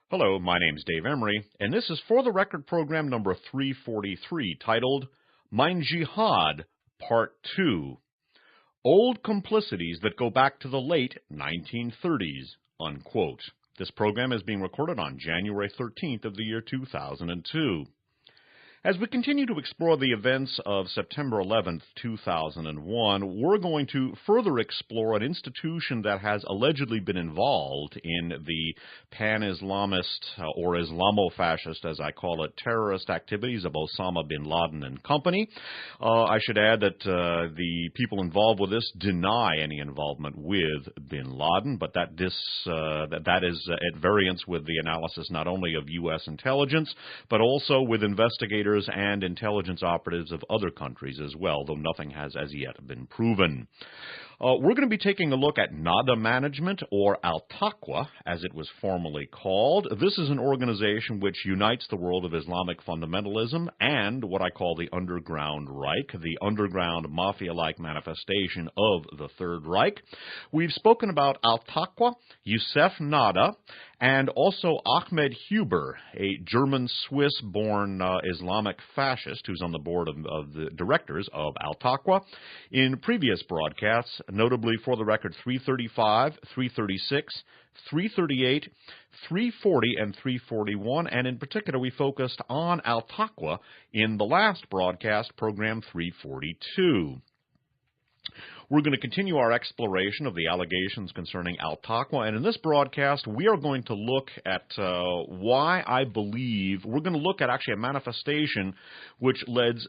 Hello, my name's Dave Emory, and this is For the Record program number 343, titled Mein Jihad, Part 2, Old Complicities That Go Back to the Late 1930s, unquote. This program is being recorded on January 13th of the year 2002. As we continue to explore the events of September 11th, 2001, we're going to further explore an institution that has allegedly been involved in the pan-Islamist, or Islamo-fascist, as I call it, terrorist activities of Osama bin Laden and company. I should add that the people involved with this deny any involvement with bin Laden, but that is at variance with the analysis not only of U.S. intelligence, but also with investigators and intelligence operatives of other countries as well, though nothing has as yet been proven. We're going to be taking a look at Nada Management, or Al-Taqwa, as it was formerly called. This is an organization which unites the world of Islamic fundamentalism and what I call the Underground Reich, the underground mafia-like manifestation of the Third Reich. We've spoken about Al-Taqwa, Youssef Nada, and also Ahmed Huber, a German-Swiss-born Islamic fascist who's on the board of the directors of Al-Taqwa. In previous broadcasts, notably For the Record 335, 336, 338, 340, and 341, and in particular we focused on Al-Taqwa in the last broadcast, program 342. We're going to continue our exploration of the allegations concerning Al-Taqwa, and in this broadcast, we are going to look at why I believe, we're going to look at actually a manifestation which lends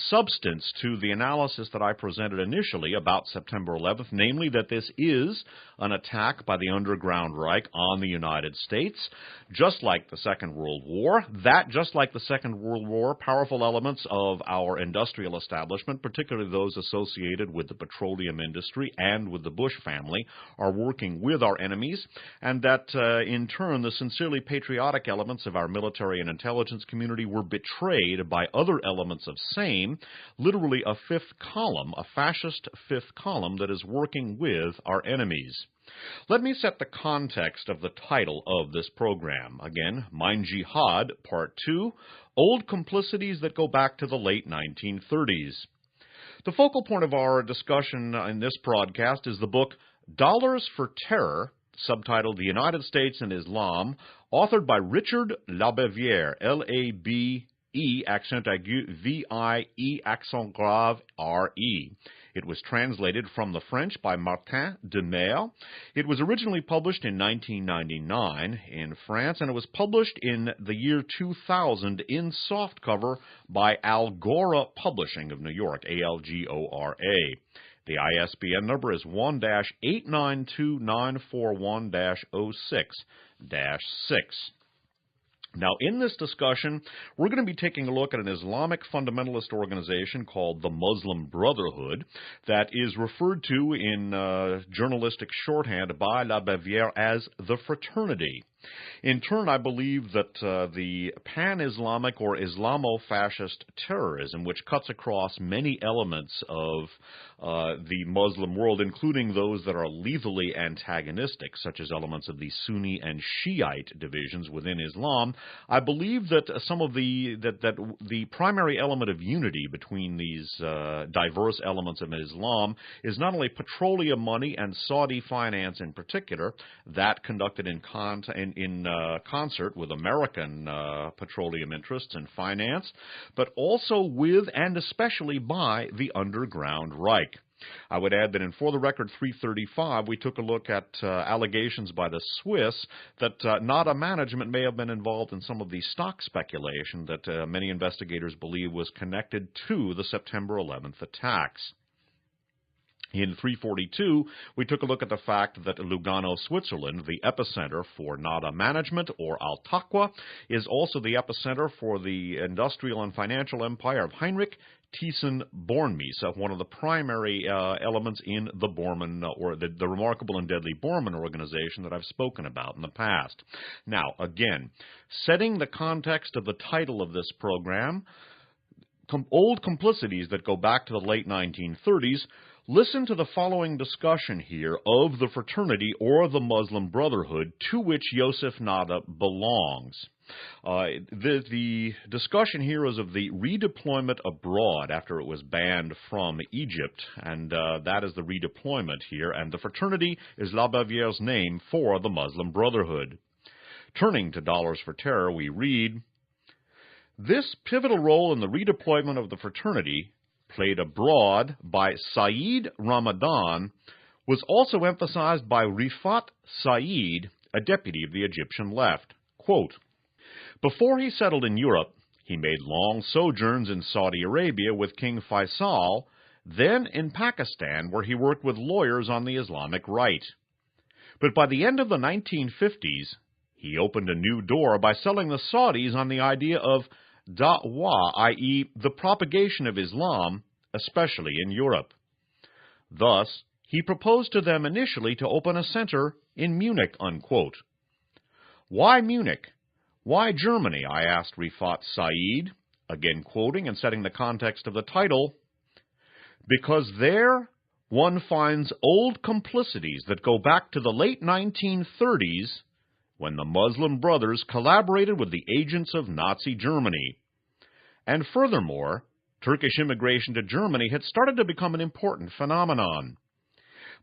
substance to the analysis that I presented initially about September 11th, namely that this is an attack by the Underground Reich on the United States, just like the Second World War. Just like the Second World War, powerful elements of our industrial establishment, particularly those associated with the petroleum industry and with the Bush family, are working with our enemies, and that in turn the sincerely patriotic elements of our military and intelligence community were betrayed by other elements of same, literally a fifth column, a fascist fifth column that is working with our enemies. Let me set the context of the title of this program. Again, Mein Jihad, Part 2, Old Complicities That Go Back to the Late 1930s. The focal point of our discussion in this broadcast is the book Dollars for Terror, subtitled The United States and Islam, authored by Richard Labeviere, L-A-B-E, accent aigu, V-I-E, accent grave, R-E. It was translated from the French by Martin de Mer. It was originally published in 1999 in France, and it was published in the year 2000 in softcover by Algora Publishing of New York, A-L-G-O-R-A. The ISBN number is 1-892941-06-6. Now, in this discussion, we're going to be taking a look at an Islamic fundamentalist organization called the Muslim Brotherhood that is referred to in journalistic shorthand by Labeviere as the Fraternity. In turn, I believe that the pan-Islamic or Islamo-fascist terrorism, which cuts across many elements of the Muslim world, including those that are lethally antagonistic, such as elements of the Sunni and Shiite divisions within Islam, I believe that some of the primary element of unity between these diverse elements of Islam is not only petroleum money and Saudi finance in particular, that conducted in concert with American petroleum interests and finance, but also with and especially by the Underground Reich. I would add that in For the Record 335, we took a look at allegations by the Swiss that Nada Management may have been involved in some of the stock speculation that many investigators believe was connected to the September 11th attacks. In 342, we took a look at the fact that Lugano, Switzerland, the epicenter for Nada Management, or Al-Taqwa, is also the epicenter for the industrial and financial empire of Heinrich Thyssen-Bornemisza, one of the primary elements in the Bormann, or the remarkable and deadly Bormann organization that I've spoken about in the past. Now, again, setting the context of the title of this program, Old Complicities That Go Back to the Late 1930s, Listen to the following discussion here of the fraternity or the Muslim Brotherhood to which Yosef Nada belongs. The discussion here is of the redeployment abroad after it was banned from Egypt, and that is the redeployment here, and the fraternity is La Baviere's name for the Muslim Brotherhood. Turning to Dollars for Terror, we read, "This pivotal role in the redeployment of the fraternity, played abroad by Saeed Ramadan, was also emphasized by Rifat Saeed, a deputy of the Egyptian left. Quote, before he settled in Europe, he made long sojourns in Saudi Arabia with King Faisal, then in Pakistan, where he worked with lawyers on the Islamic right. But by the end of the 1950s, he opened a new door by selling the Saudis on the idea of da'wah, i.e., the propagation of Islam, especially in Europe. Thus, he proposed to them initially to open a center in Munich, unquote. Why Munich? Why Germany? I asked Rifat Saeed, again quoting and setting the context of the title. Because there one finds old complicities that go back to the late 1930s, when the Muslim Brothers collaborated with the agents of Nazi Germany. And furthermore, Turkish immigration to Germany had started to become an important phenomenon.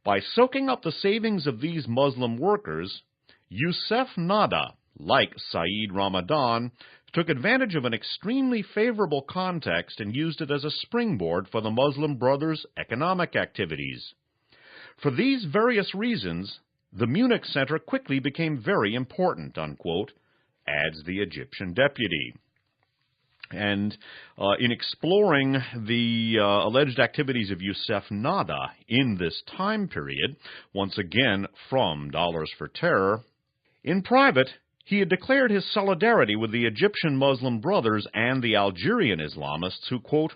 By soaking up the savings of these Muslim workers, Yosef Nada, like Saeed Ramadan, took advantage of an extremely favorable context and used it as a springboard for the Muslim Brothers' economic activities. For these various reasons, the Munich Center quickly became very important, unquote, adds the Egyptian deputy. And in exploring the alleged activities of Yosef Nada in this time period, once again from Dollars for Terror, in private, he had declared his solidarity with the Egyptian Muslim Brothers and the Algerian Islamists who, quote,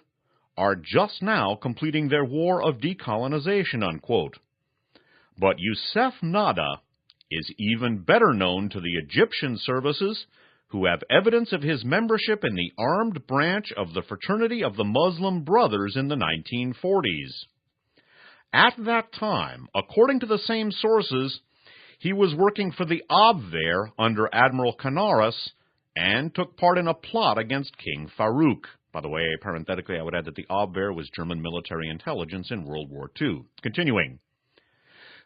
are just now completing their war of decolonization, unquote. But Yosef Nada is even better known to the Egyptian services, who have evidence of his membership in the armed branch of the Fraternity of the Muslim Brothers in the 1940s. At that time, according to the same sources, he was working for the Abwehr under Admiral Canaris and took part in a plot against King Farouk. By the way, parenthetically, I would add that the Abwehr was German military intelligence in World War II. Continuing.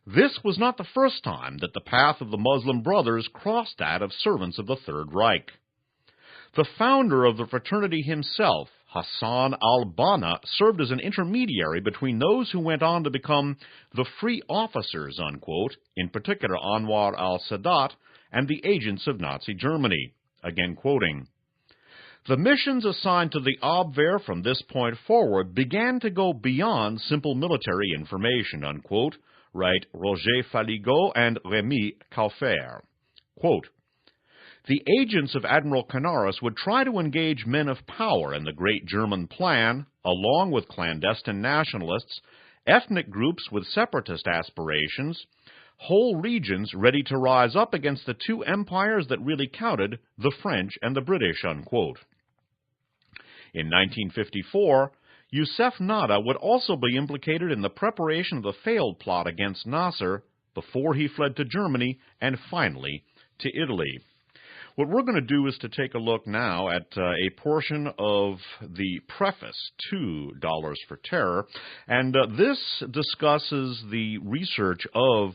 This was not the first time that the path of the Muslim Brothers crossed that of servants of the Third Reich. The founder of the fraternity himself, Hassan al-Banna, served as an intermediary between those who went on to become the free officers, unquote, in particular Anwar al-Sadat, and the agents of Nazi Germany. Again quoting, the missions assigned to the Abwehr from this point forward began to go beyond simple military information, unquote, write Roger Faligot and Rémy Kaufer. Quote, the agents of Admiral Canaris would try to engage men of power in the Great German Plan, along with clandestine nationalists, ethnic groups with separatist aspirations, whole regions ready to rise up against the two empires that really counted, the French and the British, unquote. In 1954, Yosef Nada would also be implicated in the preparation of the failed plot against Nasser before he fled to Germany and finally to Italy. What we're going to do is to take a look now at a portion of the preface to Dollars for Terror, and this discusses the research of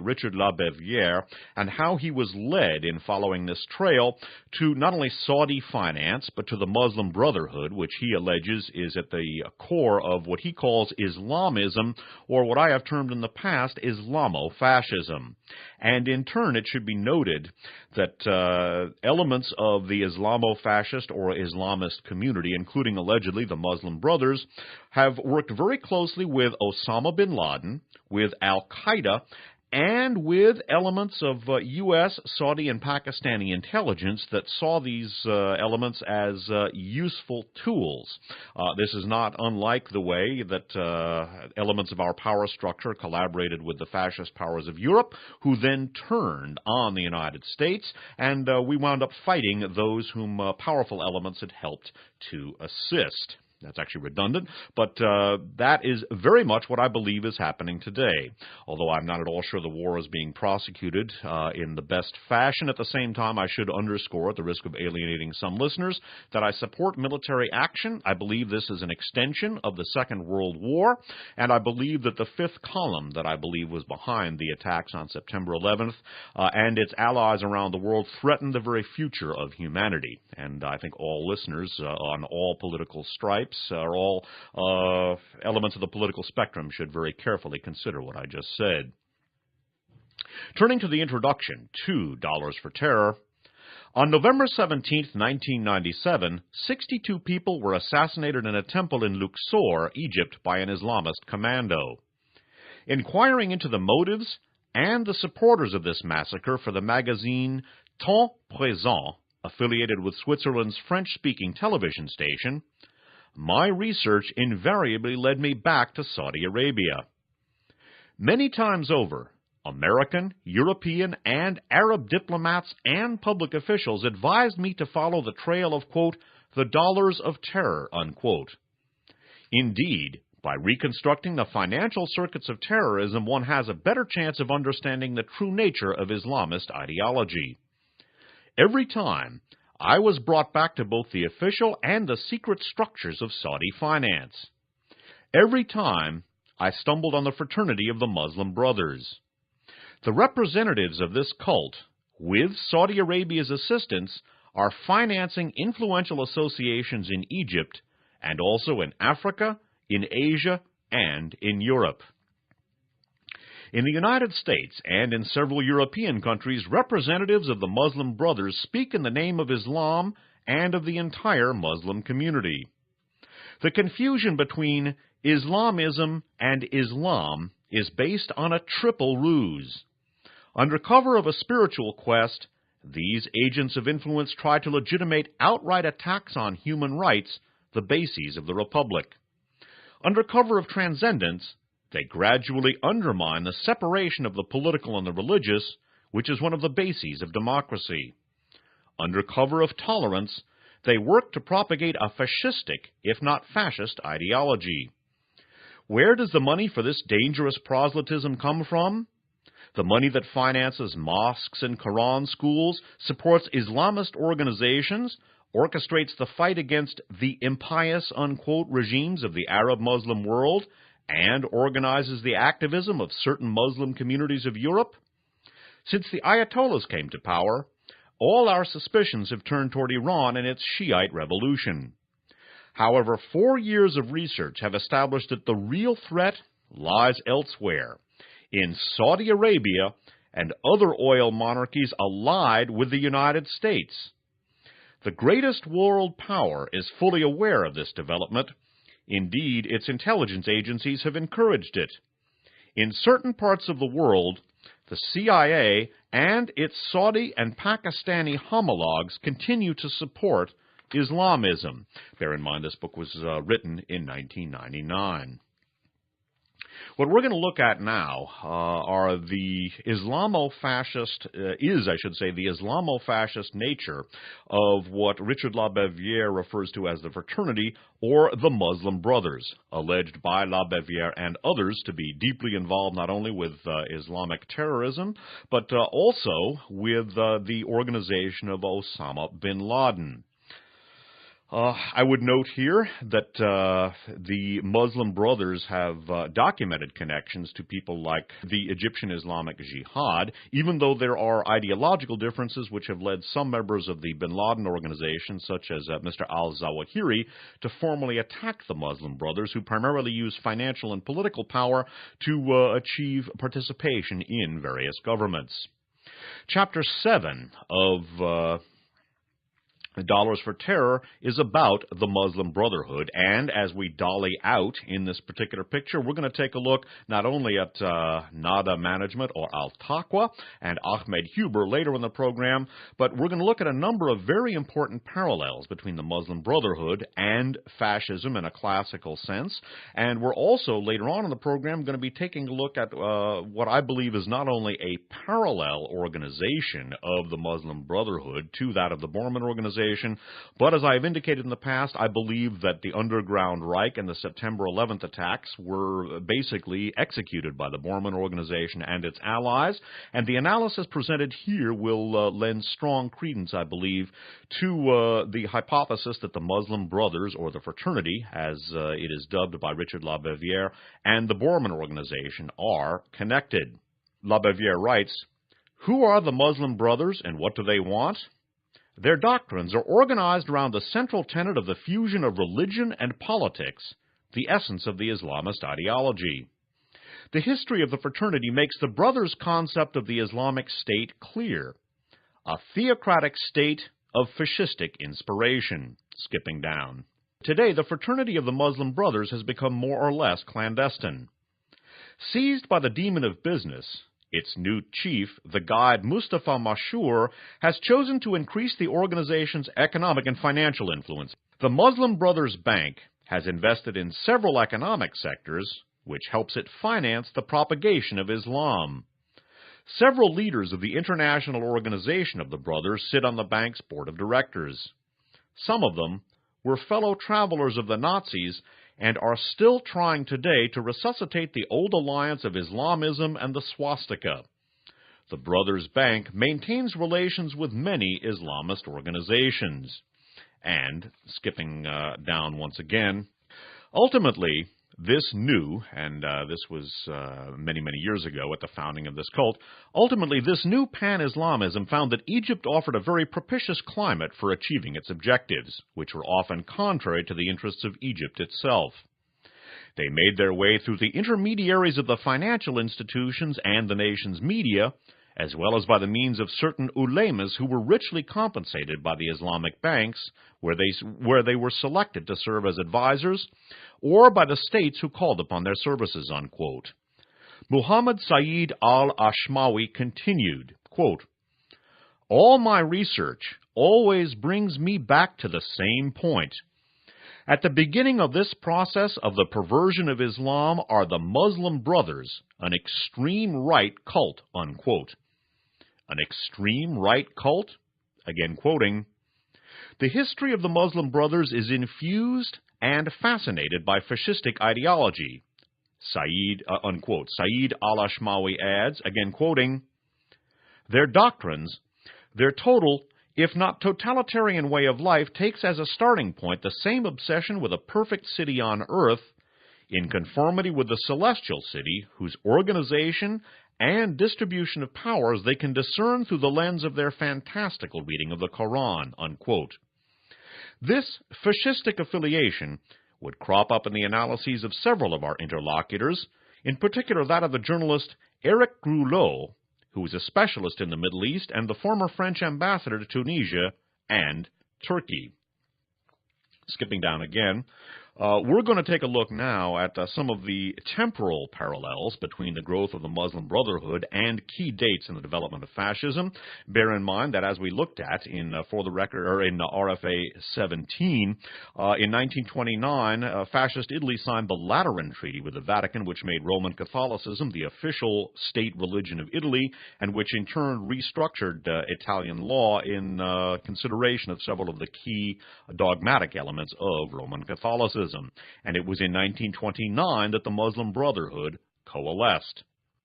Richard Labeviere and how he was led in following this trail to not only Saudi finance, but to the Muslim Brotherhood, which he alleges is at the core of what he calls Islamism, or what I have termed in the past Islamofascism. And in turn, it should be noted that elements of the Islamofascist or Islamist community, including allegedly the Muslim Brothers, have worked very closely with Osama bin Laden, with Al-Qaeda, and with elements of U.S., Saudi, and Pakistani intelligence that saw these elements as useful tools. This is not unlike the way that elements of our power structure collaborated with the fascist powers of Europe, who then turned on the United States, and we wound up fighting those whom powerful elements had helped to assist. That's actually redundant, but that is very much what I believe is happening today. Although I'm not at all sure the war is being prosecuted in the best fashion, at the same time I should underscore, at the risk of alienating some listeners, that I support military action. I believe this is an extension of the Second World War, and I believe that the fifth column that I believe was behind the attacks on September 11th and its allies around the world threaten the very future of humanity. And I think all listeners on all political stripes or all elements of the political spectrum should very carefully consider what I just said. Turning to the introduction to Dollars for Terror, on November 17, 1997, 62 people were assassinated in a temple in Luxor, Egypt, by an Islamist commando. Inquiring into the motives and the supporters of this massacre for the magazine Temps Présent, affiliated with Switzerland's French-speaking television station, my research invariably led me back to Saudi Arabia. Many times over, American, European, and Arab diplomats and public officials advised me to follow the trail of, quote, the dollars of terror, unquote. Indeed, by reconstructing the financial circuits of terrorism, one has a better chance of understanding the true nature of Islamist ideology. Every time, I was brought back to both the official and the secret structures of Saudi finance. Every time, I stumbled on the fraternity of the Muslim Brothers. The representatives of this cult, with Saudi Arabia's assistance, are financing influential associations in Egypt and also in Africa, in Asia, and in Europe. In the United States and in several European countries, representatives of the Muslim Brothers speak in the name of Islam and of the entire Muslim community. The confusion between Islamism and Islam is based on a triple ruse. Under cover of a spiritual quest, these agents of influence try to legitimate outright attacks on human rights, the bases of the Republic. Under cover of transcendence, they gradually undermine the separation of the political and the religious, which is one of the bases of democracy. Under cover of tolerance, they work to propagate a fascistic, if not fascist, ideology. Where does the money for this dangerous proselytism come from? The money that finances mosques and Quran schools, supports Islamist organizations, orchestrates the fight against the impious, unquote, regimes of the Arab Muslim world, and organizes the activism of certain Muslim communities of Europe? Since the Ayatollahs came to power, all our suspicions have turned toward Iran and its Shiite revolution. However, 4 years of research have established that the real threat lies elsewhere, in Saudi Arabia and other oil monarchies allied with the United States. The greatest world power is fully aware of this development. Indeed, its intelligence agencies have encouraged it. In certain parts of the world, the CIA and its Saudi and Pakistani homologues continue to support Islamism. Bear in mind, this book was written in 1999. What we're going to look at now are the Islamo-fascist, the Islamo-fascist nature of what Richard Labeviere refers to as the fraternity or the Muslim Brothers, alleged by Labeviere and others to be deeply involved not only with Islamic terrorism, but also with the organization of Osama bin Laden. I would note here that the Muslim Brothers have documented connections to people like the Egyptian Islamic Jihad, even though there are ideological differences which have led some members of the bin Laden organization, such as Mr. al-Zawahiri, to formally attack the Muslim Brothers, who primarily use financial and political power to achieve participation in various governments. Chapter 7 of Dollars for Terror is about the Muslim Brotherhood, and as we dolly out in this particular picture, we're going to take a look not only at Nada Management or Al-Taqwa and Ahmed Huber later in the program, but we're going to look at a number of very important parallels between the Muslim Brotherhood and fascism in a classical sense, and we're also later on in the program going to be taking a look at what I believe is not only a parallel organization of the Muslim Brotherhood to that of the Borman organization, organization, but as I have indicated in the past, I believe that the Underground Reich and the September 11th attacks were basically executed by the Bormann organization and its allies, and the analysis presented here will lend strong credence, I believe, to the hypothesis that the Muslim Brothers, or the fraternity, as it is dubbed by Richard Labeviere, and the Bormann organization are connected. Labeviere writes, "Who are the Muslim Brothers and what do they want? Their doctrines are organized around the central tenet of the fusion of religion and politics, the essence of the Islamist ideology. The history of the fraternity makes the Brothers' concept of the Islamic State clear, a theocratic state of fascistic inspiration." Skipping down. Today, the fraternity of the Muslim Brothers has become more or less clandestine. Seized by the demon of business, its new chief, the guide Mustafa Mashur, has chosen to increase the organization's economic and financial influence. The Muslim Brothers Bank has invested in several economic sectors, which helps it finance the propagation of Islam. Several leaders of the international organization of the Brothers sit on the bank's board of directors. Some of them were fellow travelers of the Nazis and are still trying today to resuscitate the old alliance of Islamism and the swastika. The Brothers Bank maintains relations with many Islamist organizations. And, skipping down once again, ultimately, this new, and this was many, many years ago at the founding of this cult, ultimately this new pan-Islamism found that Egypt offered a very propitious climate for achieving its objectives, which were often contrary to the interests of Egypt itself. They made their way through the intermediaries of the financial institutions and the nation's media, as well as by the means of certain ulemas who were richly compensated by the Islamic banks, where they were selected to serve as advisors, or by the states who called upon their services, unquote. Muhammad Sayyid al-Ashmawi continued, quote, "All my research always brings me back to the same point. At the beginning of this process of the perversion of Islam are the Muslim Brothers, an extreme right cult," unquote. An extreme right cult? Again quoting, "The history of the Muslim Brothers is infused and fascinated by fascistic ideology," unquote. Sayyid al-Ashmawi adds, again quoting, "Their doctrines, their total, if not totalitarian way of life takes as a starting point the same obsession with a perfect city on earth, in conformity with the celestial city, whose organization and distribution of powers they can discern through the lens of their fantastical reading of the Quran," unquote. This fascistic affiliation would crop up in the analyses of several of our interlocutors, in particular that of the journalist Eric Groulot, who is a specialist in the Middle East and the former French ambassador to Tunisia and Turkey. Skipping down again, we're going to take a look now at some of the temporal parallels between the growth of the Muslim Brotherhood and key dates in the development of fascism. Bear in mind that as we looked at in For the Record, or in RFA 17, in 1929, fascist Italy signed the Lateran Treaty with the Vatican, which made Roman Catholicism the official state religion of Italy, and which in turn restructured Italian law in consideration of several of the key dogmatic elements of Roman Catholicism. And it was in 1929 that the Muslim Brotherhood coalesced.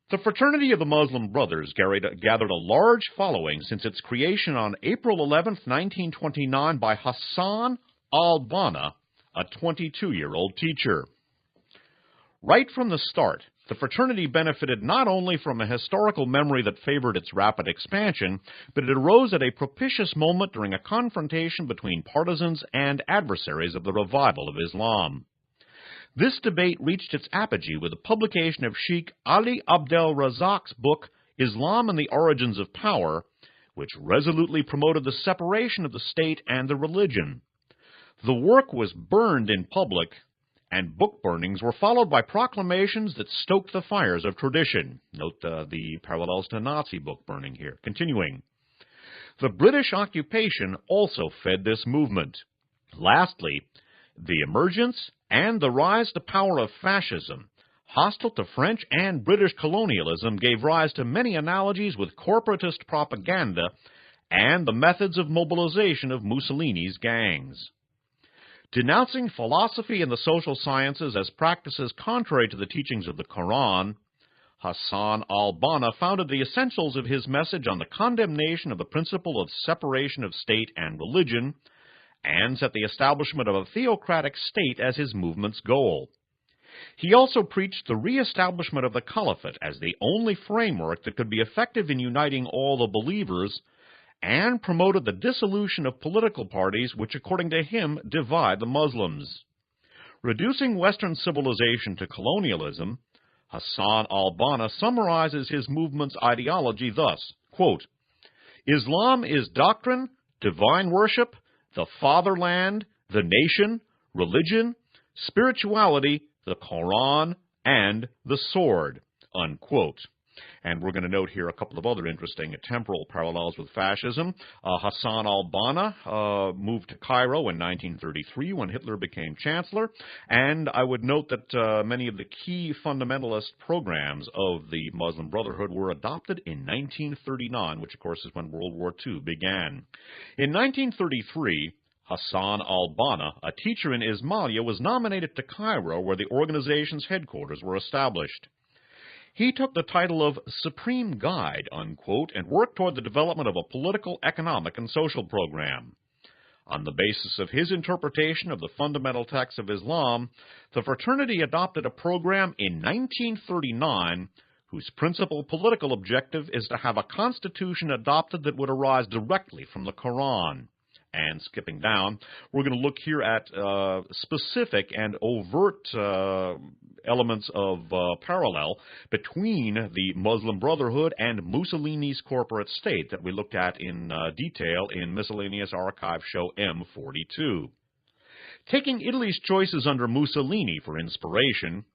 The Fraternity of the Muslim Brothers gathered a large following since its creation on April 11, 1929 by Hassan al-Banna, a 22-year-old teacher. Right from the start, the fraternity benefited not only from a historical memory that favored its rapid expansion, but it arose at a propitious moment during a confrontation between partisans and adversaries of the revival of Islam. This debate reached its apogee with the publication of Sheikh Ali Abdel Razak's book, Islam and the Origins of Power, which resolutely promoted the separation of the state and the religion. The work was burned in public, and book burnings were followed by proclamations that stoked the fires of tradition. Note the parallels to Nazi book burning here. Continuing. The British occupation also fed this movement. Lastly, the emergence and the rise to power of fascism, hostile to French and British colonialism, gave rise to many analogies with corporatist propaganda and the methods of mobilization of Mussolini's gangs. Denouncing philosophy and the social sciences as practices contrary to the teachings of the Quran, Hassan al-Banna founded the essentials of his message on the condemnation of the principle of separation of state and religion, and set the establishment of a theocratic state as his movement's goal. He also preached the re-establishment of the caliphate as the only framework that could be effective in uniting all the believers, and promoted the dissolution of political parties which, according to him, divide the Muslims. Reducing Western civilization to colonialism, Hassan al-Banna summarizes his movement's ideology thus, quote, "Islam is doctrine, divine worship, the fatherland, the nation, religion, spirituality, the Quran, and the sword," unquote. And we're going to note here a couple of other interesting temporal parallels with fascism. Hassan al-Banna moved to Cairo in 1933 when Hitler became chancellor, and I would note that many of the key fundamentalist programs of the Muslim Brotherhood were adopted in 1939, which of course is when World War II began. In 1933, Hassan al-Banna, a teacher in Ismailia, was nominated to Cairo, where the organization's headquarters were established. He took the title of Supreme Guide, unquote, and worked toward the development of a political, economic, and social program. On the basis of his interpretation of the fundamental texts of Islam, the fraternity adopted a program in 1939 whose principal political objective is to have a constitution adopted that would arise directly from the Quran. And skipping down, we're going to look here at specific and overt elements of parallel between the Muslim Brotherhood and Mussolini's corporate state that we looked at in detail in Miscellaneous Archive Show M42. Taking Italy's choices under Mussolini for inspiration,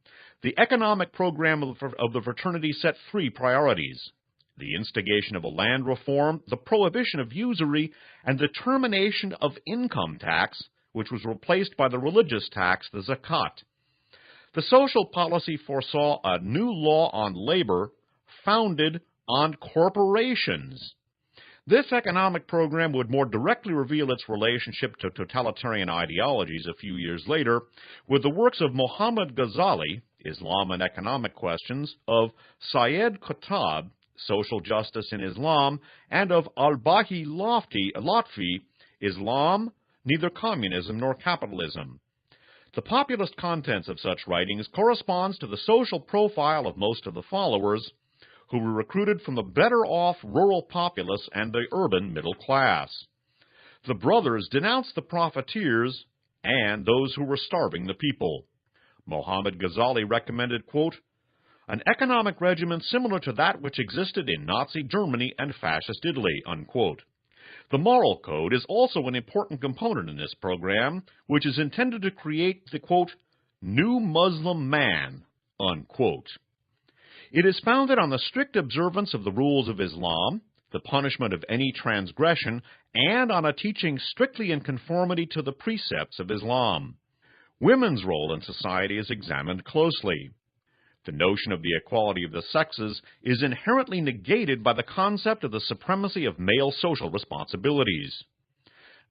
the economic program of the fraternity set three priorities: the instigation of a land reform, the prohibition of usury, and the termination of income tax, which was replaced by the religious tax, the zakat. The social policy foresaw a new law on labor founded on corporations. This economic program would more directly reveal its relationship to totalitarian ideologies a few years later with the works of Muhammad Ghazali, Islam and Economic Questions, of Syed Qutb, Social Justice in Islam, and of al-Bahi Lotfi, Islam, Neither Communism Nor Capitalism. The populist contents of such writings corresponds to the social profile of most of the followers, who were recruited from the better-off rural populace and the urban middle class. The brothers denounced the profiteers and those who were starving the people. Muhammad Ghazali recommended, quote, "an economic regimen similar to that which existed in Nazi Germany and Fascist Italy," unquote. The moral code is also an important component in this program, which is intended to create the, quote, "new Muslim man," unquote. It is founded on the strict observance of the rules of Islam, the punishment of any transgression, and on a teaching strictly in conformity to the precepts of Islam. Women's role in society is examined closely. The notion of the equality of the sexes is inherently negated by the concept of the supremacy of male social responsibilities.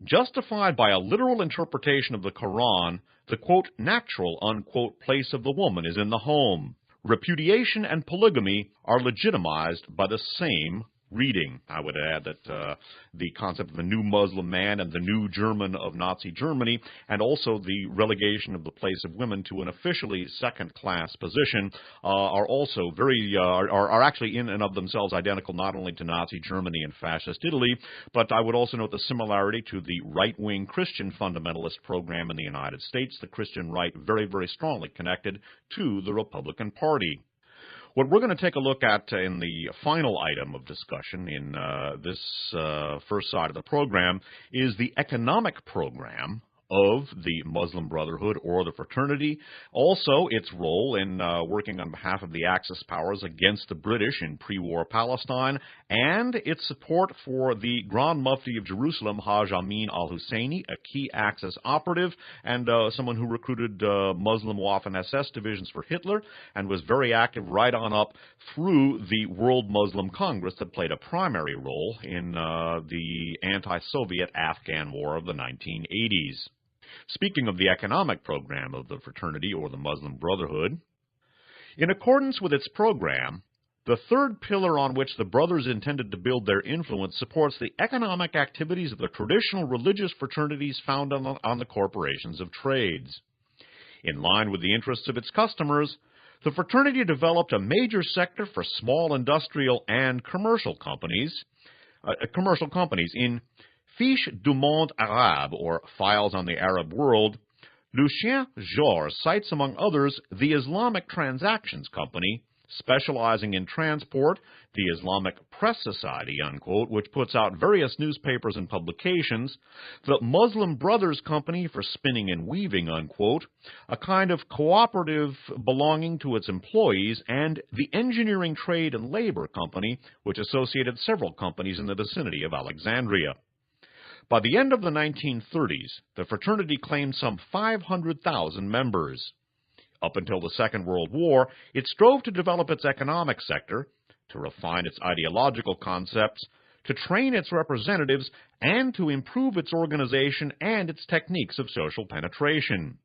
Justified by a literal interpretation of the Quran, the, quote, "natural," unquote, place of the woman is in the home. Repudiation and polygamy are legitimized by the same reading. I would add that the concept of the new Muslim man and the new German of Nazi Germany, and also the relegation of the place of women to an officially second-class position, are also are actually in and of themselves identical not only to Nazi Germany and Fascist Italy, but I would also note the similarity to the right-wing Christian fundamentalist program in the United States, the Christian right very, very strongly connected to the Republican Party. What we're going to take a look at in the final item of discussion in this first side of the program is the economic program of the Muslim Brotherhood or the fraternity, also its role in working on behalf of the Axis powers against the British in pre-war Palestine, and its support for the Grand Mufti of Jerusalem, Haj Amin al-Husseini, a key Axis operative and someone who recruited Muslim Waffen-SS divisions for Hitler and was very active right on up through the World Muslim Congress that played a primary role in the anti-Soviet Afghan War of the 1980s. Speaking of the economic program of the fraternity or the Muslim Brotherhood, in accordance with its program, the third pillar on which the brothers intended to build their influence supports the economic activities of the traditional religious fraternities found on the corporations of trades. In line with the interests of its customers, the fraternity developed a major sector for small industrial and commercial companies in Fiches du Monde Arabe, or Files on the Arab World. Lucien Georges cites, among others, the Islamic Transactions Company, specializing in transport, the Islamic Press Society, unquote, which puts out various newspapers and publications, the Muslim Brothers Company for spinning and weaving, unquote, a kind of cooperative belonging to its employees, and the Engineering Trade and Labor Company, which associated several companies in the vicinity of Alexandria. By the end of the 1930s, the fraternity claimed some 500,000 members. Up until the Second World War, it strove to develop its economic sector, to refine its ideological concepts, to train its representatives, and to improve its organization and its techniques of social penetration.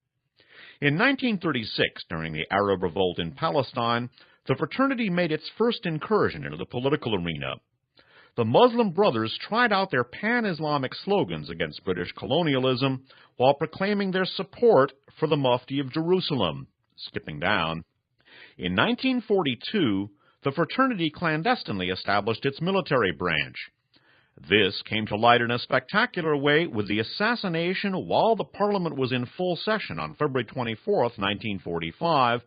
In 1936, during the Arab Revolt in Palestine, the fraternity made its first incursion into the political arena. The Muslim Brothers tried out their pan-Islamic slogans against British colonialism while proclaiming their support for the Mufti of Jerusalem. Skipping down, in 1942, the fraternity clandestinely established its military branch. This came to light in a spectacular way with the assassination, while the Parliament was in full session on February 24, 1945,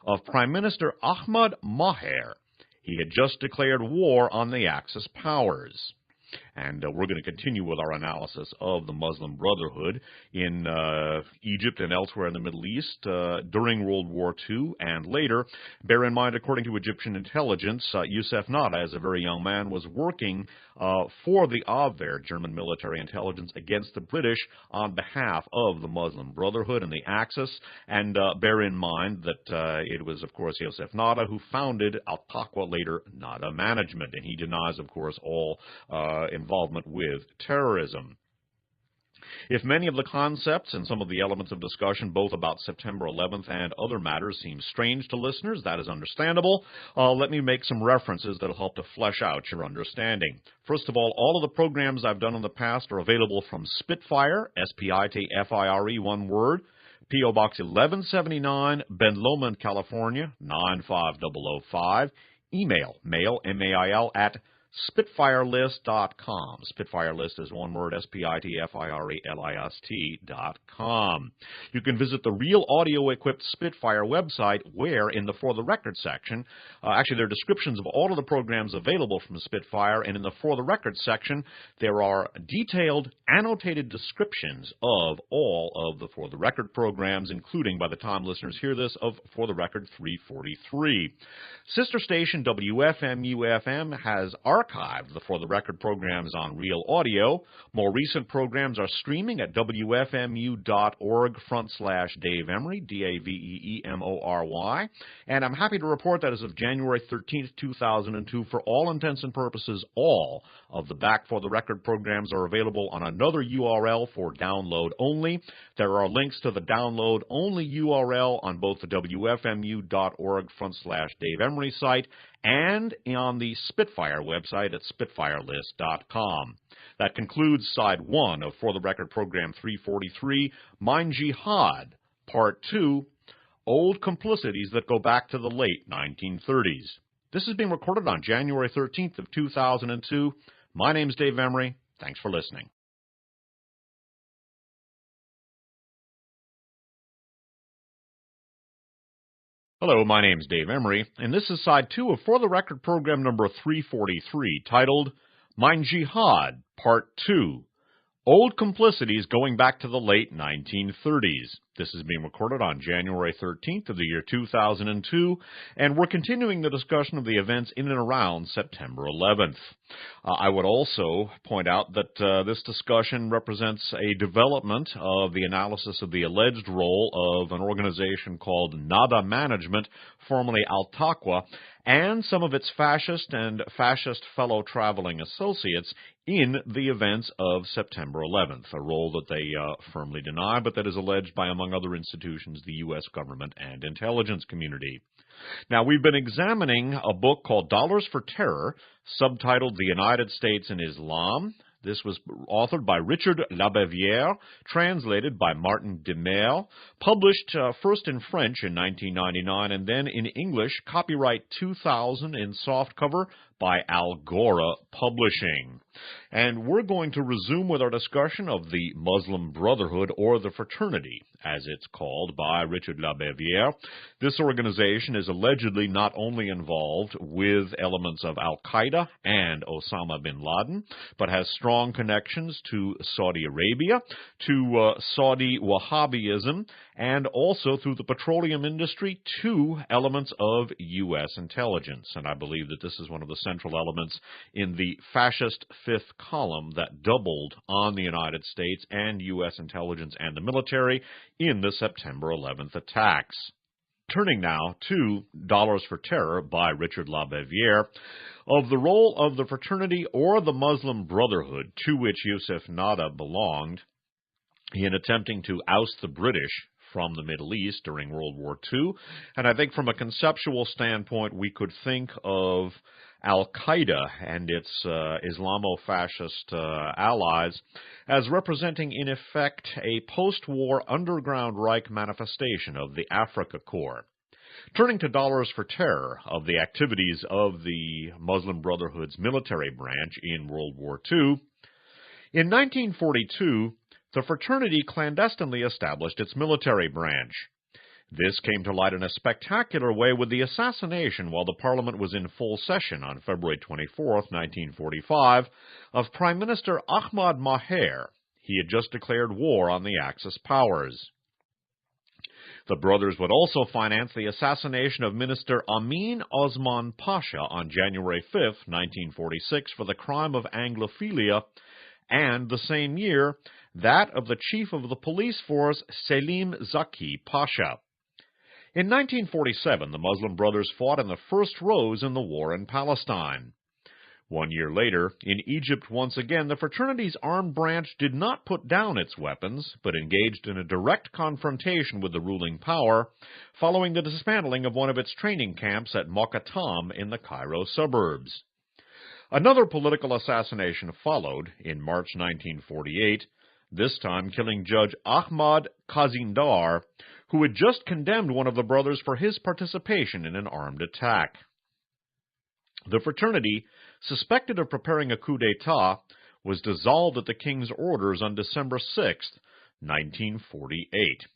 of Prime Minister Ahmad Maher. He had just declared war on the Axis powers. And we're going to continue with our analysis of the Muslim Brotherhood in Egypt and elsewhere in the Middle East during World War II and later. Bear in mind, according to Egyptian intelligence, Youssef Nada, as a very young man, was working for the Abwehr, German military intelligence, against the British on behalf of the Muslim Brotherhood and the Axis. And bear in mind that it was, of course, Youssef Nada who founded Al-Taqwa, later Nada Management. And he denies, of course, all involvement with terrorism. If many of the concepts and some of the elements of discussion, both about September 11th and other matters, seem strange to listeners, that is understandable. Let me make some references that will help to flesh out your understanding. First of all of the programs I've done in the past are available from Spitfire, S-P-I-T-F-I-R-E, one word, P.O. Box 1179, Ben Lomond, California, 95005. Email, mail, at SpitfireList.com. Spitfirelist is one word, SPITFIRELIST.com. You can visit the Real Audio-equipped Spitfire website where, in the For the Record section, actually there are descriptions of all of the programs available from Spitfire, and in the For the Record section, there are detailed, annotated descriptions of all of the For the Record programs, including, by the time listeners hear this, of For the Record 343. Sister station WFMU-FM has archived the For the Record programs on Real Audio. More recent programs are streaming at wfmu.org/Dave Emory, D-A-V-E-E-M-O-R-Y. And I'm happy to report that as of January 13th, 2002, for all intents and purposes, all of the Back For the Record programs are available on another URL for download only. There are links to the download only URL on both the wfmu.org/Dave Emory site and on the Spitfire website at SpitfireList.com. That concludes Side 1 of For the Record Program 343, Mein Jihad, Part 2, Old Complicities that Go Back to the Late 1930s. This is being recorded on January 13th of 2002. My name's Dave Emory. Thanks for listening. Hello, my name's Dave Emory, and this is Side 2 of For the Record Program number 343, titled Mein Jihad, Part 2, Old Complicities going back to the late 1930s. This is being recorded on January 13th of the year 2002, and we're continuing the discussion of the events in and around September 11th. I would also point out that this discussion represents a development of the analysis of the alleged role of an organization called Nada Management, formerly Al-Taqwa, and some of its fascist and fascist fellow traveling associates in the events of September 11th, a role that they firmly deny, but that is alleged by, among other institutions, the U.S. government and intelligence community. Now, we've been examining a book called Dollars for Terror, subtitled The United States and Islam. This was authored by Richard Labeviere, translated by Martin Demer, published first in French in 1999 and then in English, copyright 2000 in softcover by Algora Publishing. And we're going to resume with our discussion of the Muslim Brotherhood, or the fraternity, as it's called by Richard Labeviere. This organization is allegedly not only involved with elements of Al-Qaeda and Osama bin Laden, but has strong connections to Saudi Arabia, to Saudi Wahhabism, and also through the petroleum industry to elements of U.S. intelligence. And I believe that this is one of the central elements in the fascist fifth column that doubled on the United States and U.S. intelligence and the military in the September 11th attacks. Turning now to Dollars for Terror by Richard Labeviere, of the role of the fraternity or the Muslim Brotherhood to which Yusuf Nada belonged in attempting to oust the British from the Middle East during World War II. And I think from a conceptual standpoint, we could think of Al-Qaeda and its Islamo-fascist allies as representing, in effect, a post-war underground Reich manifestation of the Africa Corps. Turning to Dollars for Terror, of the activities of the Muslim Brotherhood's military branch in World War II, in 1942, the fraternity clandestinely established its military branch. This came to light in a spectacular way with the assassination, while the Parliament was in full session on February 24, 1945, of Prime Minister Ahmad Maher. He had just declared war on the Axis powers. The brothers would also finance the assassination of Minister Amin Osman Pasha on January 5, 1946, for the crime of Anglophilia, and the same year, that of the chief of the police force, Selim Zaki Pasha. In 1947, the Muslim brothers fought in the first rows in the war in Palestine. 1 year later, in Egypt once again, the fraternity's armed branch did not put down its weapons, but engaged in a direct confrontation with the ruling power, following the dismantling of one of its training camps at Mokattam in the Cairo suburbs. Another political assassination followed in March 1948, this time killing Judge Ahmad Kazindar, who had just condemned one of the brothers for his participation in an armed attack. The fraternity, suspected of preparing a coup d'etat, was dissolved at the king's orders on December 6, 1948.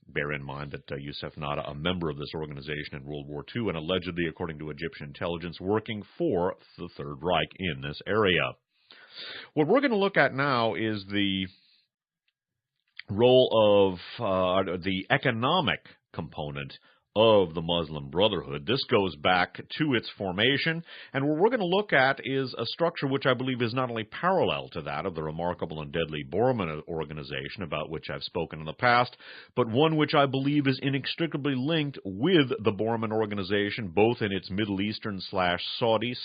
Bear in mind that Yusuf Nada, a member of this organization in World War II, and allegedly, according to Egyptian intelligence, working for the Third Reich in this area. What we're going to look at now is the role of the economic component of the Muslim Brotherhood. This goes back to its formation, and what we're going to look at is a structure which I believe is not only parallel to that of the remarkable and deadly Borman organization, about which I've spoken in the past, but one which I believe is inextricably linked with the Borman organization, both in its Middle Eastern Saudi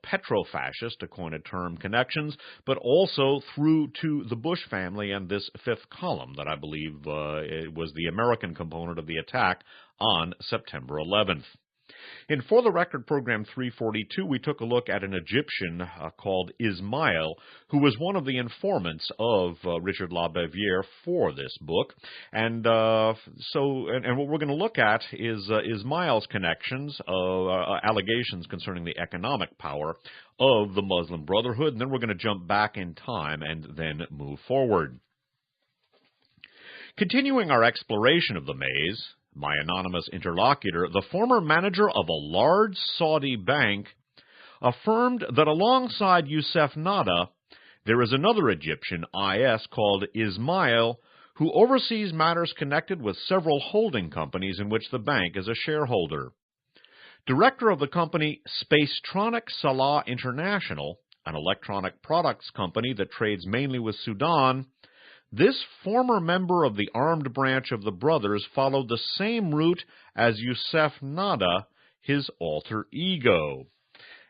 petro-fascist, to coin a term, connections, but also through to the Bush family and this fifth column that I believe was the American component of the attack on September 11th. In For the Record Program 342, we took a look at an Egyptian called Ismail, who was one of the informants of Richard Labeviere for this book. And what we're going to look at is Ismail's connections, allegations concerning the economic power of the Muslim Brotherhood, and then we're going to jump back in time and then move forward. Continuing our exploration of the maze, my anonymous interlocutor, the former manager of a large Saudi bank, affirmed that alongside Yusuf Nada, There is another Egyptian, IS, called Ismail, who oversees matters connected with several holding companies in which the bank is a shareholder. Director of the company Spacetronic Salah International, an electronic products company that trades mainly with Sudan, this former member of the armed branch of the brothers followed the same route as Youssef Nada, his alter ego.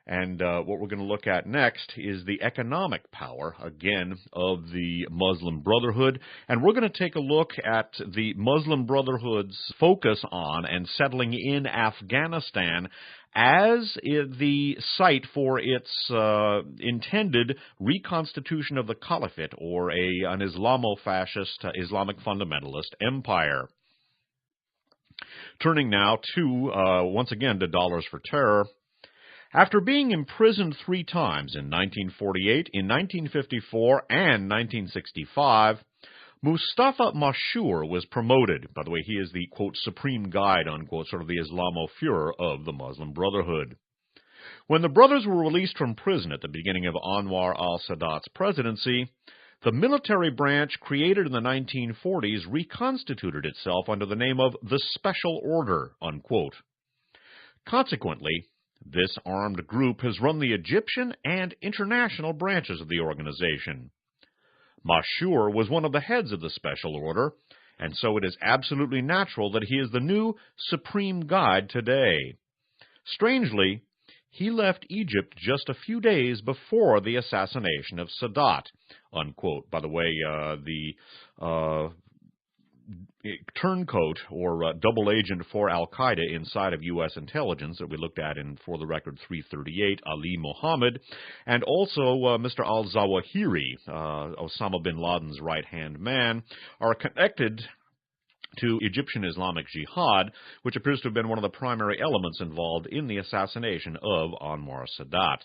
And what we're going to look at next is the economic power, again, of the Muslim Brotherhood. And we're going to take a look at the Muslim Brotherhood's focus on and settling in Afghanistan as the site for its intended reconstitution of the Caliphate, or an Islamo-fascist, Islamic fundamentalist empire. Turning now to, once again, to Dollars for Terror. After being imprisoned 3 times in 1948, in 1954, and 1965, Mustafa Mashur was promoted. By the way, he is the, quote, supreme guide, unquote, sort of the Islamo-Führer of the Muslim Brotherhood. When the brothers were released from prison at the beginning of Anwar al-Sadat's presidency, the military branch created in the 1940s reconstituted itself under the name of the Special Order, unquote. Consequently, this armed group has run the Egyptian and international branches of the organization. Mashur was one of the heads of the Special Order, and so it is absolutely natural that he is the new supreme guide today. Strangely, he left Egypt just a few days before the assassination of Sadat, unquote. By the way, the turncoat or double agent for al-Qaeda inside of U.S. intelligence that we looked at in, for the record, 338, Ali Mohammed, and also Mr. al-Zawahiri, Osama bin Laden's right-hand man, are connected to Egyptian Islamic Jihad, which appears to have been one of the primary elements involved in the assassination of Anwar Sadat.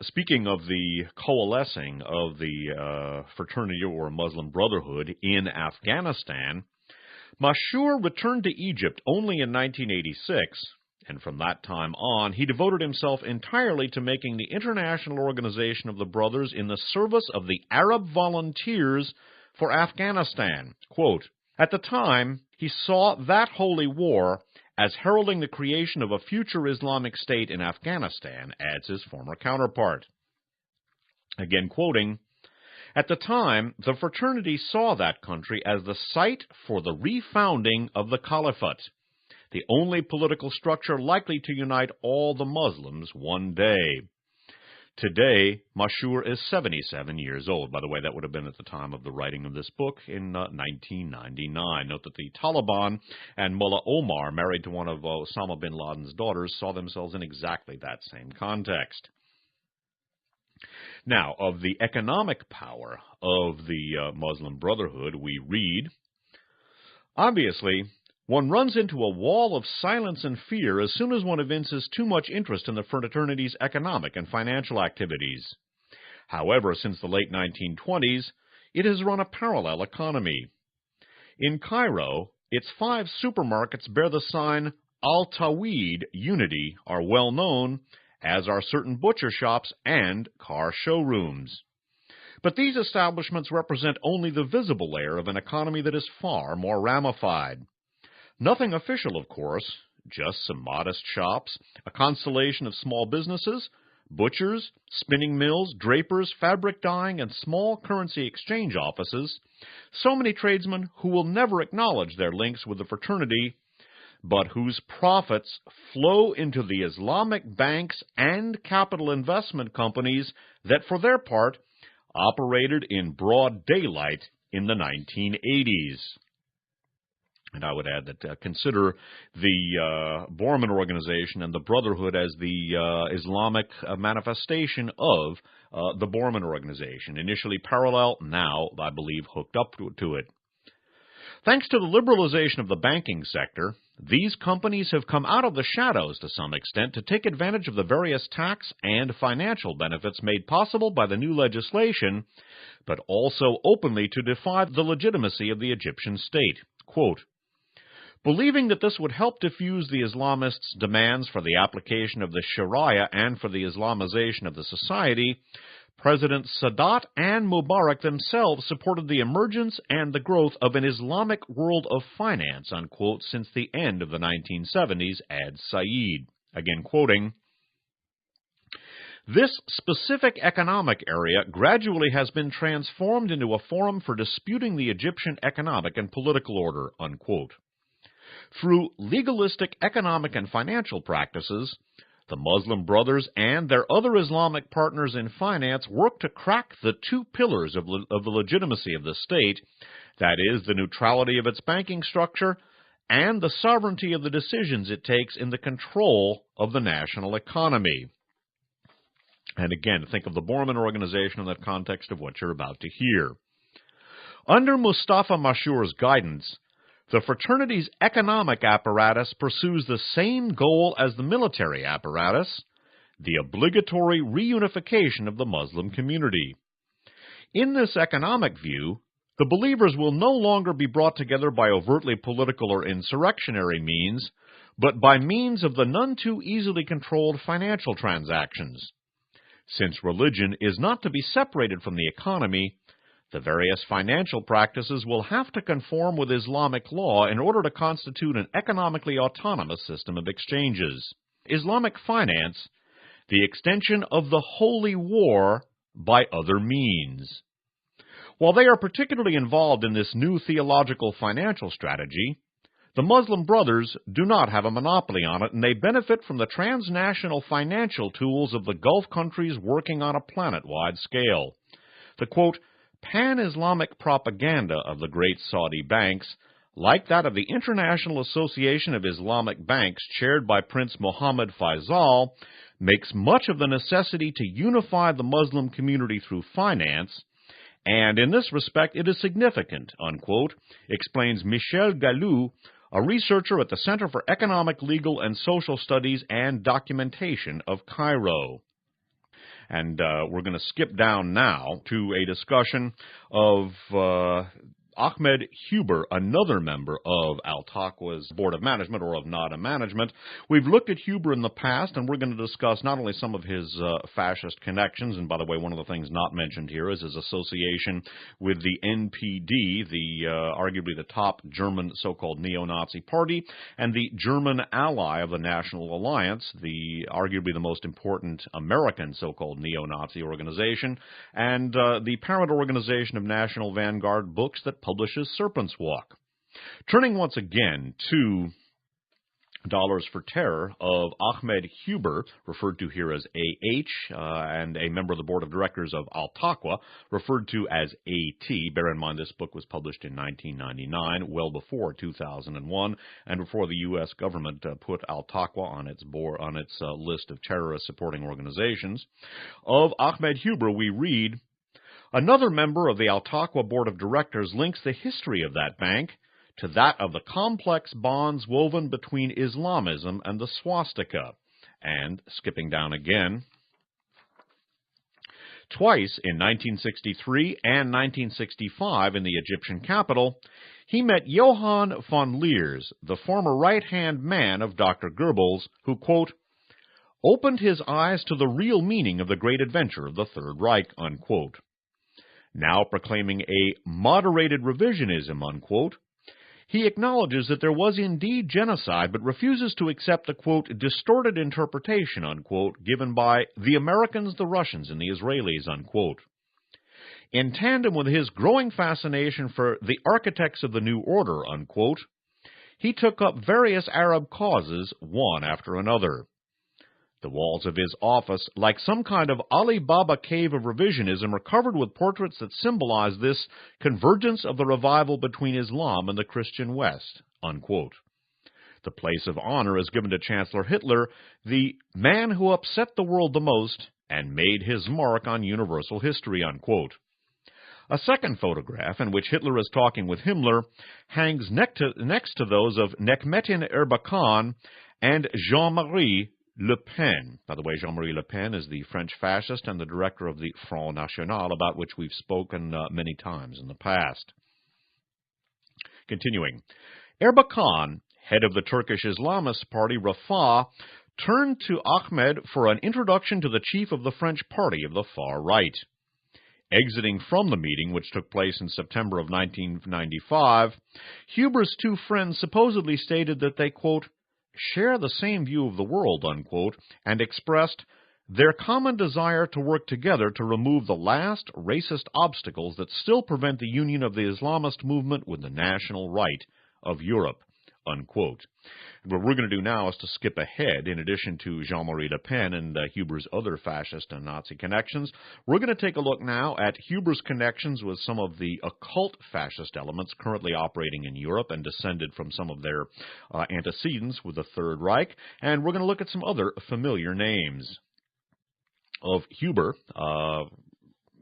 Speaking of the coalescing of the fraternity or Muslim Brotherhood in Afghanistan, Mashur returned to Egypt only in 1986, and from that time on, he devoted himself entirely to making the international organization of the brothers in the service of the Arab volunteers for Afghanistan. Quote, at the time, he saw that holy war as heralding the creation of a future Islamic State in Afghanistan, adds his former counterpart. Again quoting, at the time, the fraternity saw that country as the site for the refounding of the Caliphate, the only political structure likely to unite all the Muslims one day. Today, Mashur is 77 years old. By the way, that would have been at the time of the writing of this book in 1999. Note that the Taliban and Mullah Omar, married to one of Osama bin Laden's daughters, saw themselves in exactly that same context. Now, of the economic power of the Muslim Brotherhood, we read, obviously, one runs into a wall of silence and fear as soon as one evinces too much interest in the fraternity's economic and financial activities. However, since the late 1920s, it has run a parallel economy. In Cairo, its 5 supermarkets bear the sign Al-Tawhid Unity, are well known, as are certain butcher shops and car showrooms. But these establishments represent only the visible layer of an economy that is far more ramified. Nothing official, of course, just some modest shops, a constellation of small businesses, butchers, spinning mills, drapers, fabric dyeing, and small currency exchange offices, so many tradesmen who will never acknowledge their links with the fraternity, but whose profits flow into the Islamic banks and capital investment companies that, for their part, operated in broad daylight in the 1980s. And I would add that consider the Borman organization and the Brotherhood as the Islamic manifestation of the Borman organization, initially parallel, now, I believe, hooked up to it. Thanks to the liberalization of the banking sector, these companies have come out of the shadows to some extent to take advantage of the various tax and financial benefits made possible by the new legislation, but also openly to defy the legitimacy of the Egyptian state. Quote, believing that this would help diffuse the Islamists' demands for the application of the Sharia and for the Islamization of the society, Presidents Sadat and Mubarak themselves supported the emergence and the growth of an Islamic world of finance, unquote, since the end of the 1970s, adds Said. Again quoting, "This specific economic area gradually has been transformed into a forum for disputing the Egyptian economic and political order," unquote. Through legalistic economic and financial practices, the Muslim Brothers and their other Islamic partners in finance work to crack the two pillars of the legitimacy of the state, that is, the neutrality of its banking structure and the sovereignty of the decisions it takes in the control of the national economy. And again, think of the Borman Organization in the context of what you're about to hear. Under Mustafa Mashur's guidance, the fraternity's economic apparatus pursues the same goal as the military apparatus, the obligatory reunification of the Muslim community. In this economic view, the believers will no longer be brought together by overtly political or insurrectionary means, but by means of the none too easily controlled financial transactions. Since religion is not to be separated from the economy, the various financial practices will have to conform with Islamic law in order to constitute an economically autonomous system of exchanges. Islamic finance, the extension of the holy war by other means. While they are particularly involved in this new theological financial strategy, the Muslim Brothers do not have a monopoly on it, and they benefit from the transnational financial tools of the Gulf countries working on a planet-wide scale. The, quote, pan-Islamic propaganda of the great Saudi banks, like that of the International Association of Islamic Banks chaired by Prince Mohammed Faisal, makes much of the necessity to unify the Muslim community through finance, and in this respect it is significant, unquote, explains Michel Galou, a researcher at the Center for Economic, Legal, and Social Studies and Documentation of Cairo. And we're going to skip down now to a discussion of Ahmed Huber, another member of Al-Taqwa's Board of Management, or of NADA Management. We've looked at Huber in the past, and we're going to discuss not only some of his fascist connections, and by the way, one of the things not mentioned here is his association with the NPD, arguably the top German so-called neo-Nazi party, and the German ally of the National Alliance, arguably the most important American so-called neo-Nazi organization, and the parent organization of National Vanguard Books that publishes Serpent's Walk. Turning once again to Dollars for Terror of Ahmed Huber, referred to here as AH, and a member of the board of directors of Al-Taqwa, referred to as AT. Bear in mind this book was published in 1999, well before 2001, and before the U.S. government put Al-Taqwa on its list of terrorist supporting organizations. Of Ahmed Huber, we read, another member of the Al-Taqwa Board of Directors links the history of that bank to that of the complex bonds woven between Islamism and the swastika. And, skipping down again, twice in 1963 and 1965 in the Egyptian capital, he met Johann von Leers, the former right-hand man of Dr. Goebbels, who, quote, opened his eyes to the real meaning of the great adventure of the Third Reich, unquote. Now proclaiming a moderated revisionism, unquote, he acknowledges that there was indeed genocide, but refuses to accept the, quote, distorted interpretation, unquote, given by the Americans, the Russians, and the Israelis, unquote. In tandem with his growing fascination for the architects of the New Order, unquote, he took up various Arab causes, one after another. The walls of his office, like some kind of Ali Baba cave of revisionism, are covered with portraits that symbolize this convergence of the revival between Islam and the Christian West, unquote. The place of honor is given to Chancellor Hitler, the man who upset the world the most and made his mark on universal history, unquote. A second photograph, in which Hitler is talking with Himmler, hangs next to those of Necmettin Erbakan and Jean-Marie Le Pen. By the way, Jean-Marie Le Pen is the French fascist and the director of the Front National, about which we've spoken many times in the past. Continuing, Erbakan, head of the Turkish Islamist party Refah, turned to Ahmed for an introduction to the chief of the French party of the far right. Exiting from the meeting, which took place in September of 1995, Huber's two friends supposedly stated that they, quote, share the same view of the world, unquote, and expressed their common desire to work together to remove the last racist obstacles that still prevent the union of the Islamist movement with the national right of Europe, unquote. What we're going to do now is to skip ahead. In addition to Jean-Marie Le Pen and Huber's other fascist and Nazi connections, we're going to take a look now at Huber's connections with some of the occult fascist elements currently operating in Europe and descended from some of their antecedents with the Third Reich, and we're going to look at some other familiar names. Of Huber,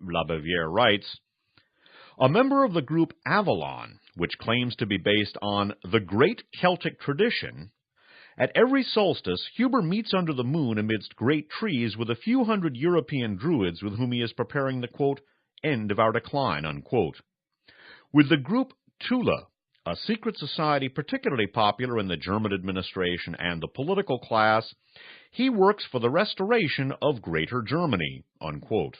Labeviere writes, a member of the group Avalon, which claims to be based on the great Celtic tradition, at every solstice, Huber meets under the moon amidst great trees with a few hundred European druids with whom he is preparing the, quote, end of our decline, unquote. With the group Tula, a secret society particularly popular in the German administration and the political class, he works for the restoration of Greater Germany, unquote.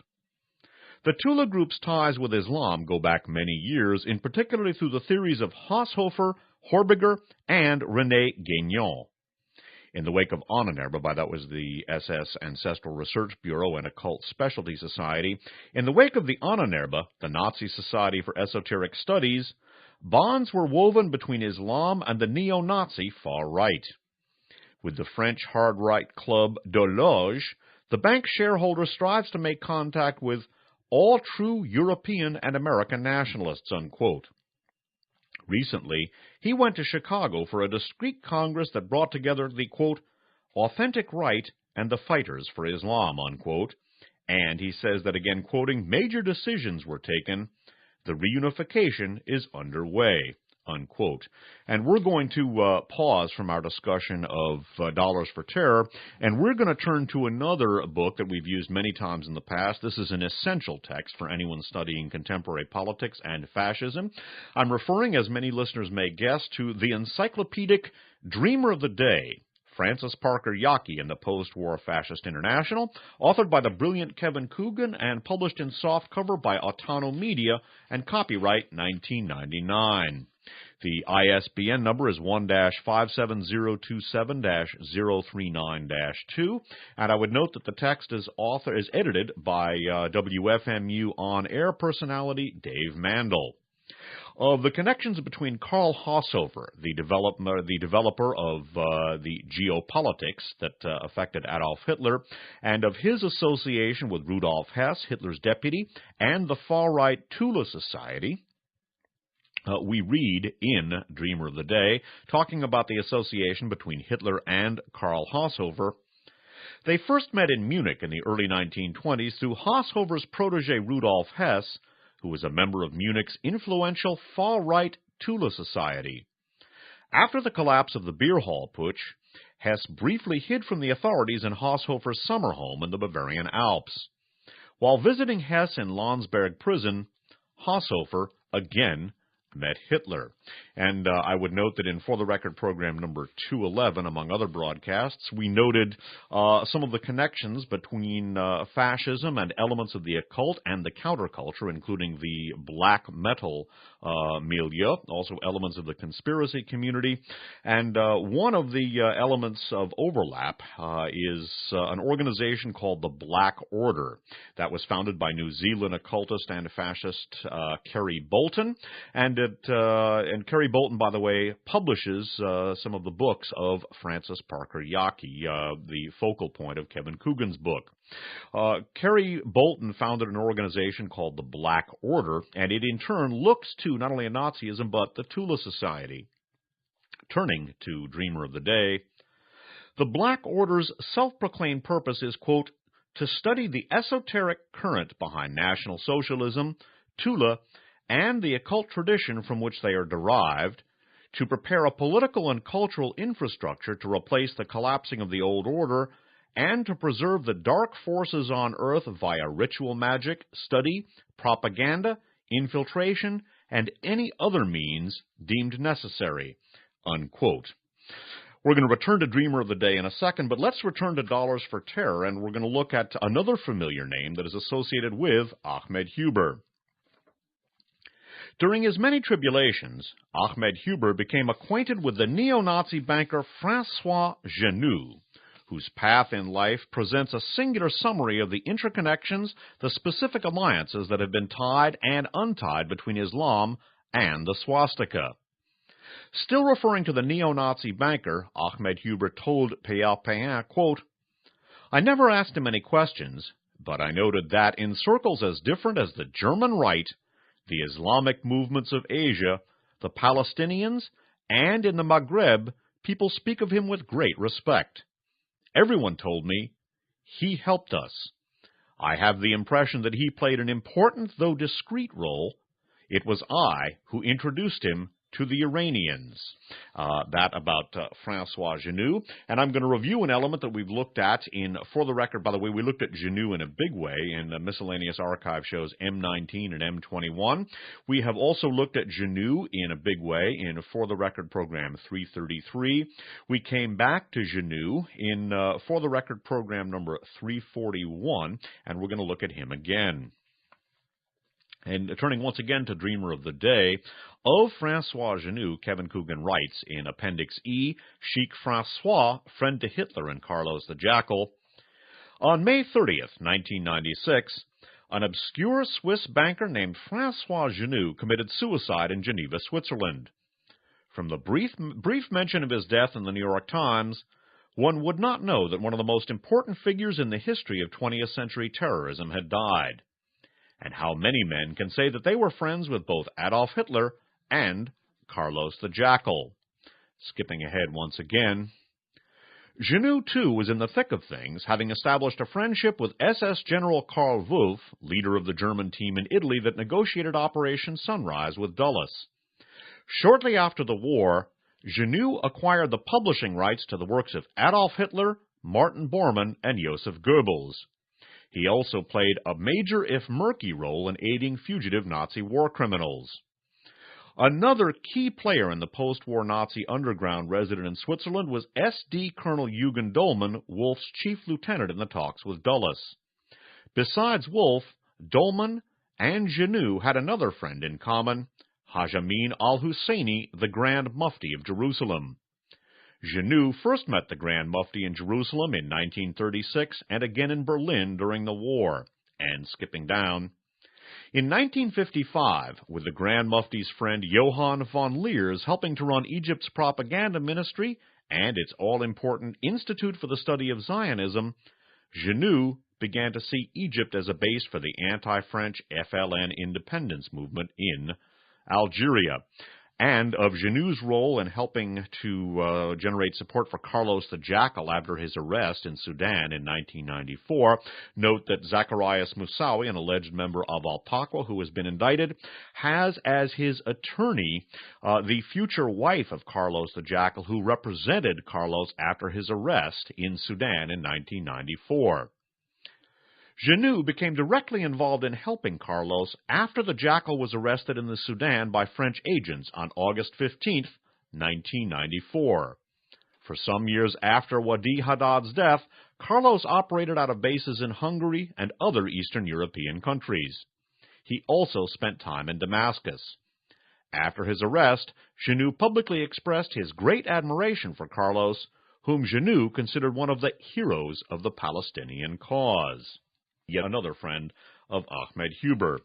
The Tula group's ties with Islam go back many years, in particular through the theories of Haushofer, Horbiger, and René Guénon. In the wake of Ahnenerbe, that was the SS Ancestral Research Bureau and Occult Specialty Society, in the wake of the Ahnenerbe, the Nazi Society for Esoteric Studies, bonds were woven between Islam and the neo-Nazi far right. With the French hard-right club de Loge, the bank shareholder strives to make contact with all true European and American nationalists, unquote. Recently, he went to Chicago for a discreet congress that brought together the, quote, authentic right and the fighters for Islam, unquote, and he says that, again quoting, major decisions were taken, the reunification is underway, unquote. And we're going to pause from our discussion of Dollars for Terror, and we're going to turn to another book that we've used many times in the past. This is an essential text for anyone studying contemporary politics and fascism. I'm referring, as many listeners may guess, to the encyclopedic Dreamer of the Day, Francis Parker Yockey and the Post-War Fascist International, authored by the brilliant Kevin Coogan and published in softcover by Autono Media, and copyright 1999. The ISBN number is 1-57027-039-2, and I would note that the text is edited by WFMU on-air personality Dave Mandel. Of the connections between Karl Haushofer, the developer of the geopolitics that affected Adolf Hitler, and of his association with Rudolf Hess, Hitler's deputy, and the far-right Tula Society, we read in Dreamer of the Day, talking about the association between Hitler and Karl Haushofer. They first met in Munich in the early 1920s through Haushofer's protege Rudolf Hess, who was a member of Munich's influential far-right Tula Society. After the collapse of the beer hall putsch, Hess briefly hid from the authorities in Haushofer's summer home in the Bavarian Alps. While visiting Hess in Landsberg prison, Haushofer again met Hitler. And I would note that in For the Record program number 211, among other broadcasts, we noted some of the connections between fascism and elements of the occult and the counterculture, including the black metal milieu, also elements of the conspiracy community. And one of the elements of overlap is an organization called the Black Order that was founded by New Zealand occultist and fascist Kerry Bolton. And Kerry Bolton, by the way, publishes some of the books of Francis Parker Yockey, the focal point of Kevin Coogan's book. Kerry Bolton founded an organization called the Black Order, and it in turn looks to not only Nazism but the Tula Society. Turning to Dreamer of the Day, the Black Order's self-proclaimed purpose is, quote, to study the esoteric current behind National Socialism, Tula, and the occult tradition from which they are derived, to prepare a political and cultural infrastructure to replace the collapsing of the old order, and to preserve the dark forces on earth via ritual magic, study, propaganda, infiltration, and any other means deemed necessary, unquote. We're going to return to Dreamer of the Day in a second, but let's return to Dollars for Terror, and we're going to look at another familiar name that is associated with Ahmed Huber. During his many tribulations, Ahmed Huber became acquainted with the neo-Nazi banker François Genoux, whose path in life presents a singular summary of the interconnections, the specific alliances that have been tied and untied between Islam and the swastika. Still referring to the neo-Nazi banker, Ahmed Huber told Pierre Payen, quote, "I never asked him any questions, but I noted that in circles as different as the German right, the Islamic movements of Asia, the Palestinians, and in the Maghreb, people speak of him with great respect. Everyone told me, he helped us. I have the impression that he played an important though discreet role. It was I who introduced him to the Iranians." That about François Genoux. And I'm going to review an element that we've looked at in For the Record. By the way, we looked at Genoux in a big way in the Miscellaneous Archive shows M19 and M21. We have also looked at Genoux in a big way in For the Record program 333. We came back to Genoux in For the Record program number 341, and we're going to look at him again. And turning once again to Dreamer of the Day, of François Genoux, Kevin Coogan writes in Appendix E, Sheikh François, friend to Hitler and Carlos the Jackal, on May 30th, 1996, an obscure Swiss banker named François Genoux committed suicide in Geneva, Switzerland. From the brief mention of his death in the New York Times, one would not know that one of the most important figures in the history of 20th century terrorism had died. And how many men can say that they were friends with both Adolf Hitler and Carlos the Jackal? Skipping ahead once again. Genoux, too, was in the thick of things, having established a friendship with SS General Karl Wolff, leader of the German team in Italy that negotiated Operation Sunrise with Dulles. Shortly after the war, Genoux acquired the publishing rights to the works of Adolf Hitler, Martin Bormann, and Joseph Goebbels. He also played a major, if murky, role in aiding fugitive Nazi war criminals. Another key player in the post-war Nazi underground resident in Switzerland was S.D. Colonel Eugen Dolman, Wolff's chief lieutenant in the talks with Dulles. Besides Wolff, Dolman and Genoux had another friend in common, Haj Amin al-Husseini, the Grand Mufti of Jerusalem. Genoux first met the Grand Mufti in Jerusalem in 1936 and again in Berlin during the war. And skipping down, in 1955, with the Grand Mufti's friend Johann von Leers helping to run Egypt's propaganda ministry and its all-important Institute for the Study of Zionism, Genoux began to see Egypt as a base for the anti-French FLN independence movement in Algeria. And of Genoux's role in helping to generate support for Carlos the Jackal after his arrest in Sudan in 1994, note that Zacharias Moussaoui, an alleged member of Al-Taqwa who has been indicted, has as his attorney the future wife of Carlos the Jackal who represented Carlos after his arrest in Sudan in 1994. Genoux became directly involved in helping Carlos after the Jackal was arrested in the Sudan by French agents on August 15, 1994. For some years after Wadi Haddad's death, Carlos operated out of bases in Hungary and other Eastern European countries. He also spent time in Damascus. After his arrest, Genoux publicly expressed his great admiration for Carlos, whom Genoux considered one of the heroes of the Palestinian cause. Yet another friend of Ahmed Huber.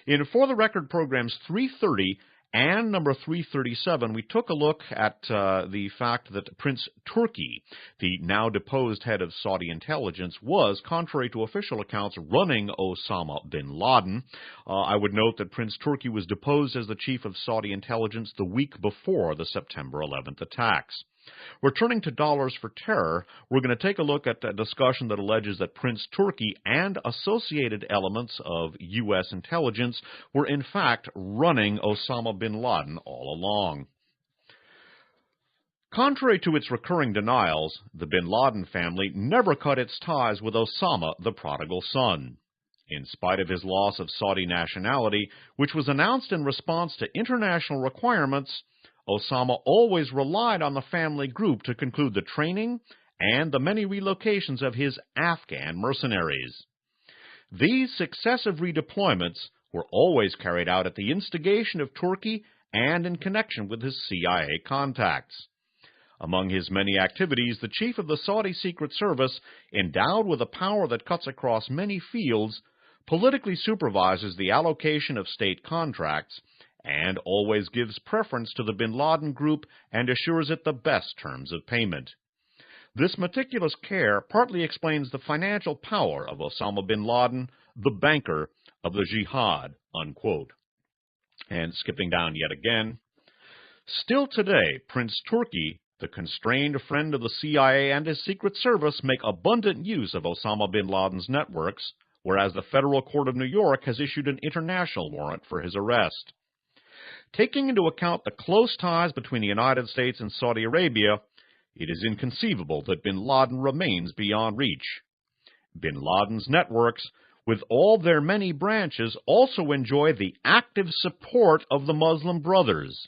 In For the Record programs 330 and number 337, we took a look at the fact that Prince Turki, the now deposed head of Saudi intelligence, was, contrary to official accounts, running Osama bin Laden. I would note that Prince Turki was deposed as the chief of Saudi intelligence the week before the September 11th attacks. Returning to Dollars for Terror, we're going to take a look at a discussion that alleges that Prince Turki and associated elements of U.S. intelligence were in fact running Osama bin Laden all along. Contrary to its recurring denials, the bin Laden family never cut its ties with Osama, the prodigal son. In spite of his loss of Saudi nationality, which was announced in response to international requirements, Osama always relied on the family group to conclude the training and the many relocations of his Afghan mercenaries. These successive redeployments were always carried out at the instigation of Turkey and in connection with his CIA contacts. Among his many activities, the chief of the Saudi Secret Service, endowed with a power that cuts across many fields, politically supervises the allocation of state contracts and always gives preference to the bin Laden group and assures it the best terms of payment. This meticulous care partly explains the financial power of Osama bin Laden, the banker of the Jihad, unquote. And skipping down yet again, still today, Prince Turki, the constrained friend of the CIA and his Secret Service, make abundant use of Osama bin Laden's networks, whereas the Federal Court of New York has issued an international warrant for his arrest. Taking into account the close ties between the United States and Saudi Arabia, it is inconceivable that bin Laden remains beyond reach. Bin Laden's networks, with all their many branches, also enjoy the active support of the Muslim Brothers.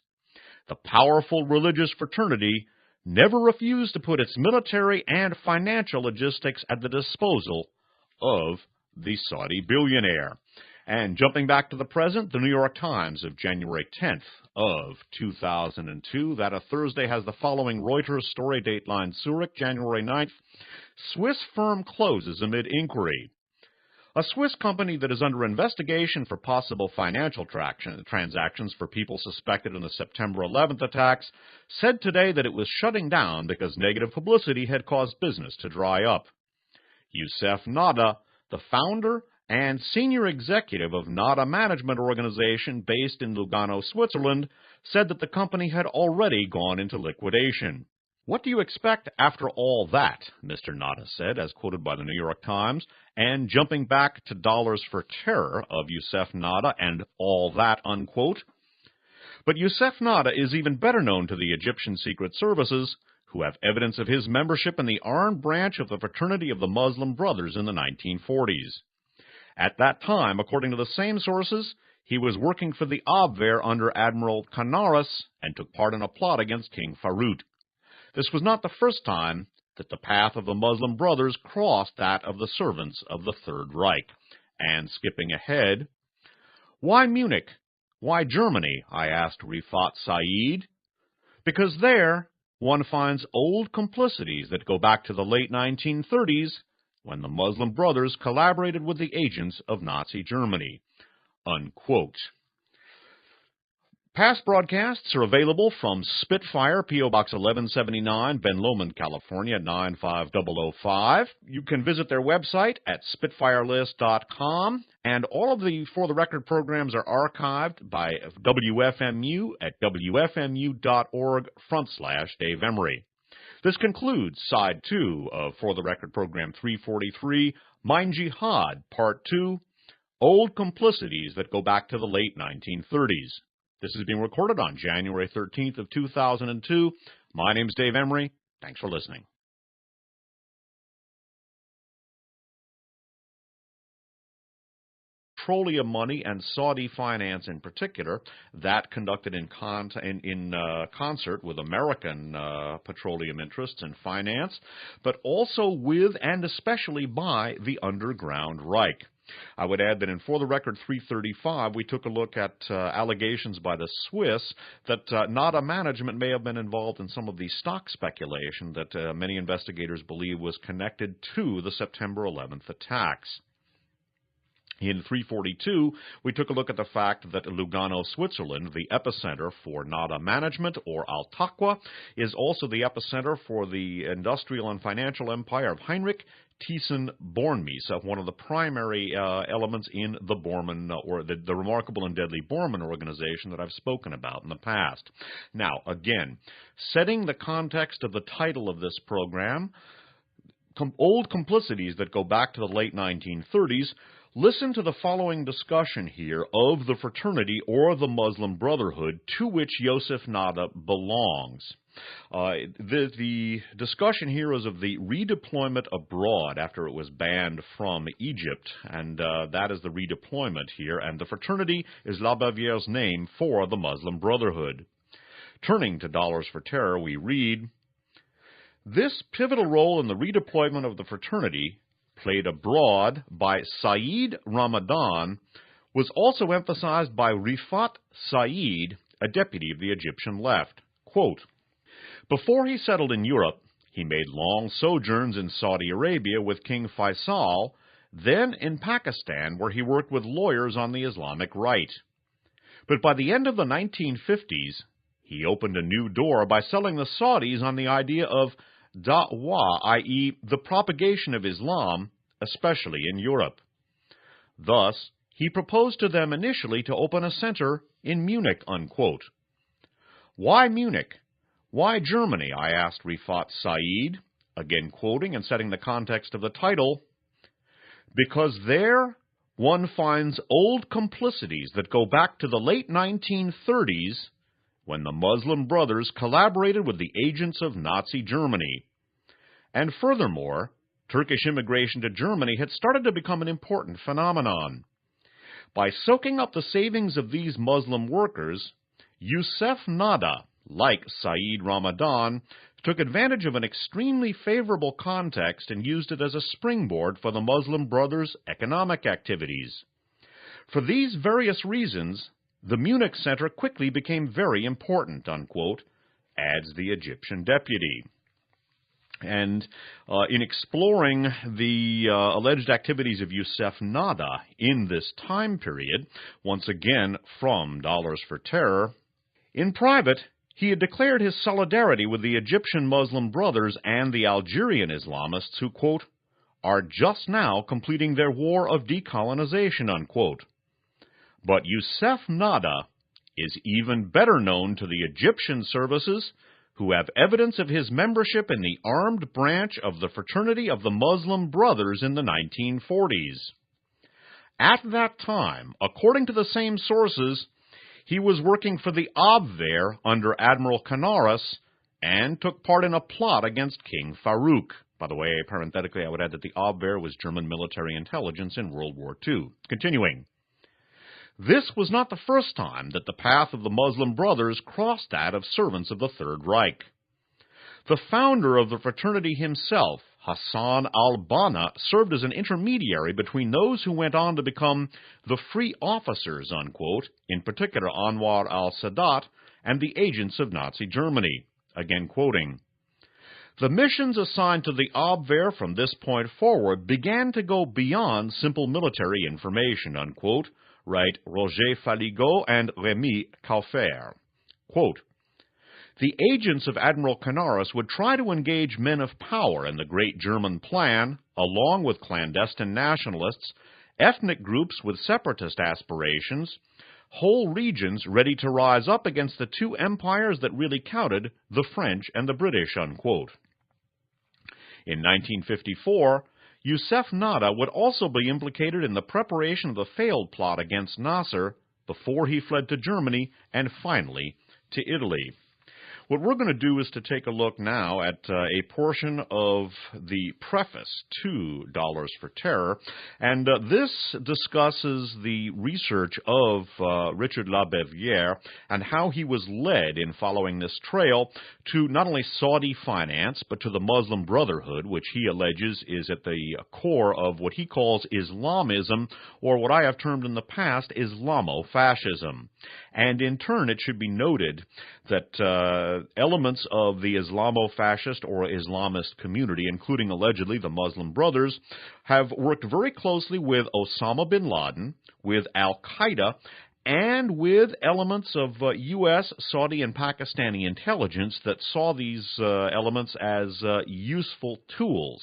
The powerful religious fraternity never refused to put its military and financial logistics at the disposal of the Saudi billionaire. And jumping back to the present, the New York Times of January 10th of 2002, that a Thursday, has the following Reuters story, dateline Zurich, January 9th. Swiss firm closes amid inquiry. A Swiss company that is under investigation for possible financial transactions for people suspected in the September 11th attacks said today that it was shutting down because negative publicity had caused business to dry up. Youssef Nada, the founder and senior executive of Nada Management Organization based in Lugano, Switzerland, said that the company had already gone into liquidation. "What do you expect after all that?" Mr. Nada said, as quoted by the New York Times, and jumping back to Dollars for Terror of Youssef Nada and all that, unquote. But Youssef Nada is even better known to the Egyptian Secret Services, who have evidence of his membership in the armed branch of the Fraternity of the Muslim Brothers in the 1940s. At that time, according to the same sources, he was working for the Abwehr under Admiral Canaris and took part in a plot against King Farouk. This was not the first time that the path of the Muslim Brothers crossed that of the servants of the Third Reich. And skipping ahead, "Why Munich? Why Germany?" I asked Rifat Saeed. "Because there one finds old complicities that go back to the late 1930s, when the Muslim Brothers collaborated with the agents of Nazi Germany," unquote. Past broadcasts are available from Spitfire, P.O. Box 1179, Ben Lomond, California, 95005. You can visit their website at spitfirelist.com, and all of the For the Record programs are archived by WFMU at wfmu.org/Dave Emory. This concludes Side 2 of For the Record Program 343, Mein Jihad, Part 2, Old Complicities that Go Back to the Late 1930s. This is being recorded on January 13th of 2002. My name's Dave Emory. Thanks for listening. Petroleum money and Saudi finance in particular, that conducted in concert with American petroleum interests and finance, but also with and especially by the underground Reich. I would add that in For the Record 335, we took a look at allegations by the Swiss that Nada Management may have been involved in some of the stock speculation that many investigators believe was connected to the September 11th attacks. In 342, we took a look at the fact that Lugano, Switzerland, the epicenter for Nada Management, or Al-Taqwa, is also the epicenter for the industrial and financial empire of Heinrich Thyssen-Bornemisza, one of the primary elements in the Bormann, or the remarkable and deadly Bormann organization that I've spoken about in the past. Now, again, setting the context of the title of this program, Old Complicities that Go Back to the Late 1930s, listen to the following discussion here of the fraternity or the Muslim Brotherhood to which Youssef Nada belongs. The discussion here is of the redeployment abroad after it was banned from Egypt, and that is the redeployment here, and the fraternity is La Baviere's name for the Muslim Brotherhood. Turning to Dollars for Terror, we read, "This pivotal role in the redeployment of the fraternity, played abroad by Saeed Ramadan, was also emphasized by Rifat Saeed, a deputy of the Egyptian left. Quote, before he settled in Europe, he made long sojourns in Saudi Arabia with King Faisal, then in Pakistan, where he worked with lawyers on the Islamic right. But by the end of the 1950s, he opened a new door by selling the Saudis on the idea of da'wah, i.e., the propagation of Islam, especially in Europe. Thus, he proposed to them initially to open a center in Munich, unquote. Why Munich? Why Germany? I asked Rifat Saeed, again quoting and setting the context of the title. Because there one finds old complicities that go back to the late 1930s, when the Muslim Brothers collaborated with the agents of Nazi Germany. And furthermore, Turkish immigration to Germany had started to become an important phenomenon. By soaking up the savings of these Muslim workers, Youssef Nada, like Saeed Ramadan, took advantage of an extremely favorable context and used it as a springboard for the Muslim Brothers' economic activities. For these various reasons, the Munich Center quickly became very important, unquote, adds the Egyptian deputy. And in exploring the alleged activities of Youssef Nada in this time period, once again from Dollars for Terror, in private, he had declared his solidarity with the Egyptian Muslim Brothers and the Algerian Islamists who, quote, are just now completing their war of decolonization, unquote. But Youssef Nada is even better known to the Egyptian services, who have evidence of his membership in the armed branch of the Fraternity of the Muslim Brothers in the 1940s. At that time, according to the same sources, he was working for the Abwehr under Admiral Canaris and took part in a plot against King Farouk. By the way, parenthetically, I would add that the Abwehr was German military intelligence in World War II. Continuing. This was not the first time that the path of the Muslim Brothers crossed that of servants of the Third Reich. The founder of the fraternity himself, Hassan al-Banna, served as an intermediary between those who went on to become the free officers, unquote, in particular Anwar al-Sadat, and the agents of Nazi Germany. Again quoting, the missions assigned to the Abwehr from this point forward began to go beyond simple military information, unquote, write Roger Faligot and Rémy Kaufer. Quote, the agents of Admiral Canaris would try to engage men of power in the Great German Plan, along with clandestine nationalists, ethnic groups with separatist aspirations, whole regions ready to rise up against the two empires that really counted, the French and the British, unquote. In 1954, Youssef Nada would also be implicated in the preparation of the failed plot against Nasser before he fled to Germany and finally to Italy. What we're going to do is to take a look now at a portion of the preface to Dollars for Terror, and this discusses the research of Richard Labeviere and how he was led in following this trail to not only Saudi finance, but to the Muslim Brotherhood, which he alleges is at the core of what he calls Islamism, or what I have termed in the past Islamo-fascism. And in turn, it should be noted that elements of the Islamo-fascist or Islamist community, including allegedly the Muslim Brothers, have worked very closely with Osama bin Laden, with Al-Qaeda, and with elements of U.S., Saudi, and Pakistani intelligence that saw these elements as useful tools.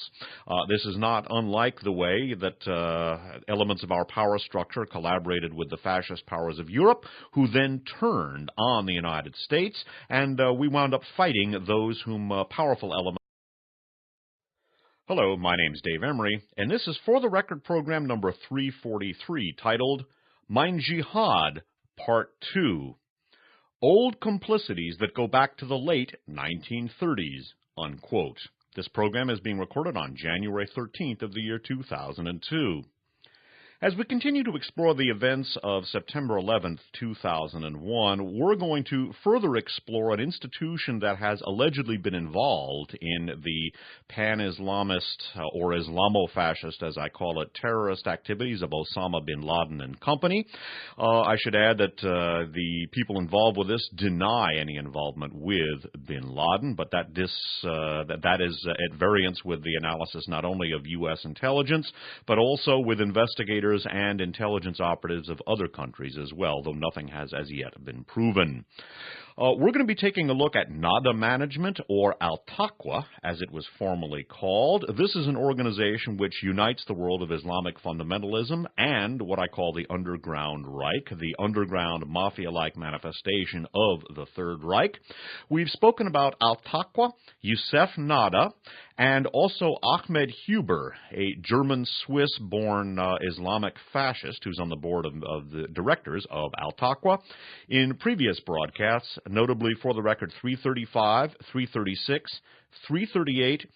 This is not unlike the way that elements of our power structure collaborated with the fascist powers of Europe, who then turned on the United States, and we wound up fighting those whom powerful elements. Hello, my name's Dave Emory, and this is For the Record program number 343, titled Mein Jihad, Part 2, Old Complicities that Go Back to the Late 1930s, unquote. This program is being recorded on January 13th of the year 2002. As we continue to explore the events of September 11th, 2001, we're going to further explore an institution that has allegedly been involved in the pan-Islamist or Islamo-fascist, as I call it, terrorist activities of Osama bin Laden and company. I should add that the people involved with this deny any involvement with bin Laden, but that is at variance with the analysis not only of U.S. intelligence, but also with investigators and intelligence operatives of other countries as well, though nothing has as yet been proven. We're going to be taking a look at Nada Management, or Al-Taqwa, as it was formerly called. This is an organization which unites the world of Islamic fundamentalism and what I call the Underground Reich, the underground mafia-like manifestation of the Third Reich. We've spoken about Al-Taqwa, Youssef Nada, and also Ahmed Huber, a German-Swiss-born Islamic fascist who's on the board of the directors of Al-Taqwa. In previous broadcasts, notably For the Record 335, 336, 338,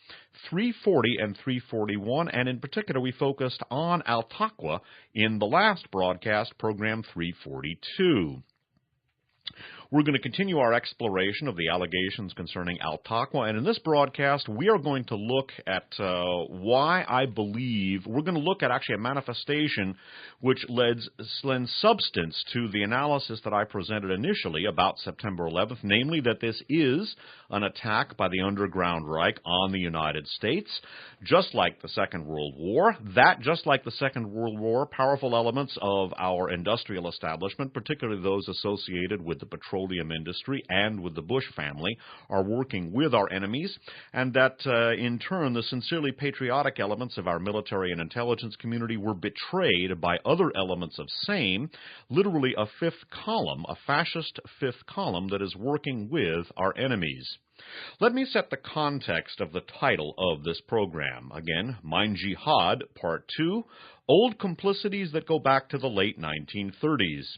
340, and 341, and in particular we focused on Al-Taqwa in the last broadcast, program 342. We're going to continue our exploration of the allegations concerning Al-Taqwa, and in this broadcast, we are going to look at why I believe, we're going to look at actually a manifestation which lends substance to the analysis that I presented initially about September 11th, namely that this is an attack by the Underground Reich on the United States, just like the Second World War. That, just like the Second World War, powerful elements of our industrial establishment, particularly those associated with the petroleum industry and with the Bush family, are working with our enemies, and that in turn the sincerely patriotic elements of our military and intelligence community were betrayed by other elements of same, literally a fifth column, a fascist fifth column that is working with our enemies. Let me set the context of the title of this program. Again, Mein Jihad, Part 2, Old Complicities that Go Back to the Late 1930s.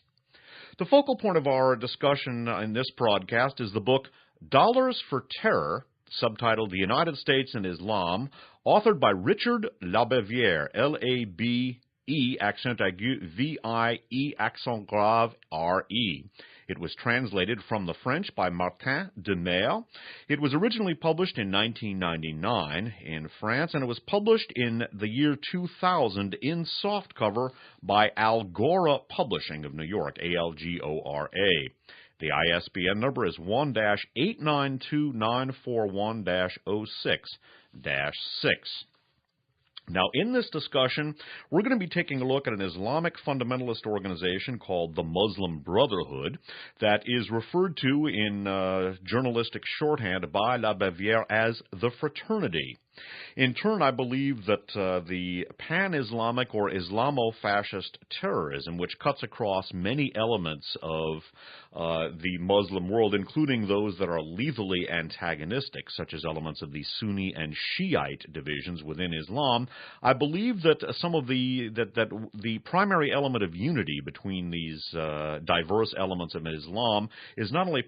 The focal point of our discussion in this broadcast is the book Dollars for Terror, subtitled The United States and Islam, authored by Richard Labeviere, L-A-B-E, accent aigu, V-I-E, accent grave, R-E. It was translated from the French by Martin de Mer. It was originally published in 1999 in France, and it was published in the year 2000 in softcover by Algora Publishing of New York, A-L-G-O-R-A. The ISBN number is 1-892941-06-6. Now, in this discussion, we're going to be taking a look at an Islamic fundamentalist organization called the Muslim Brotherhood that is referred to in journalistic shorthand by Labeviere as the Fraternity. In turn, I believe that the pan-Islamic or Islamo-fascist terrorism, which cuts across many elements of the Muslim world, including those that are lethally antagonistic, such as elements of the Sunni and Shiite divisions within Islam, I believe that some of the primary element of unity between these diverse elements of Islam is not only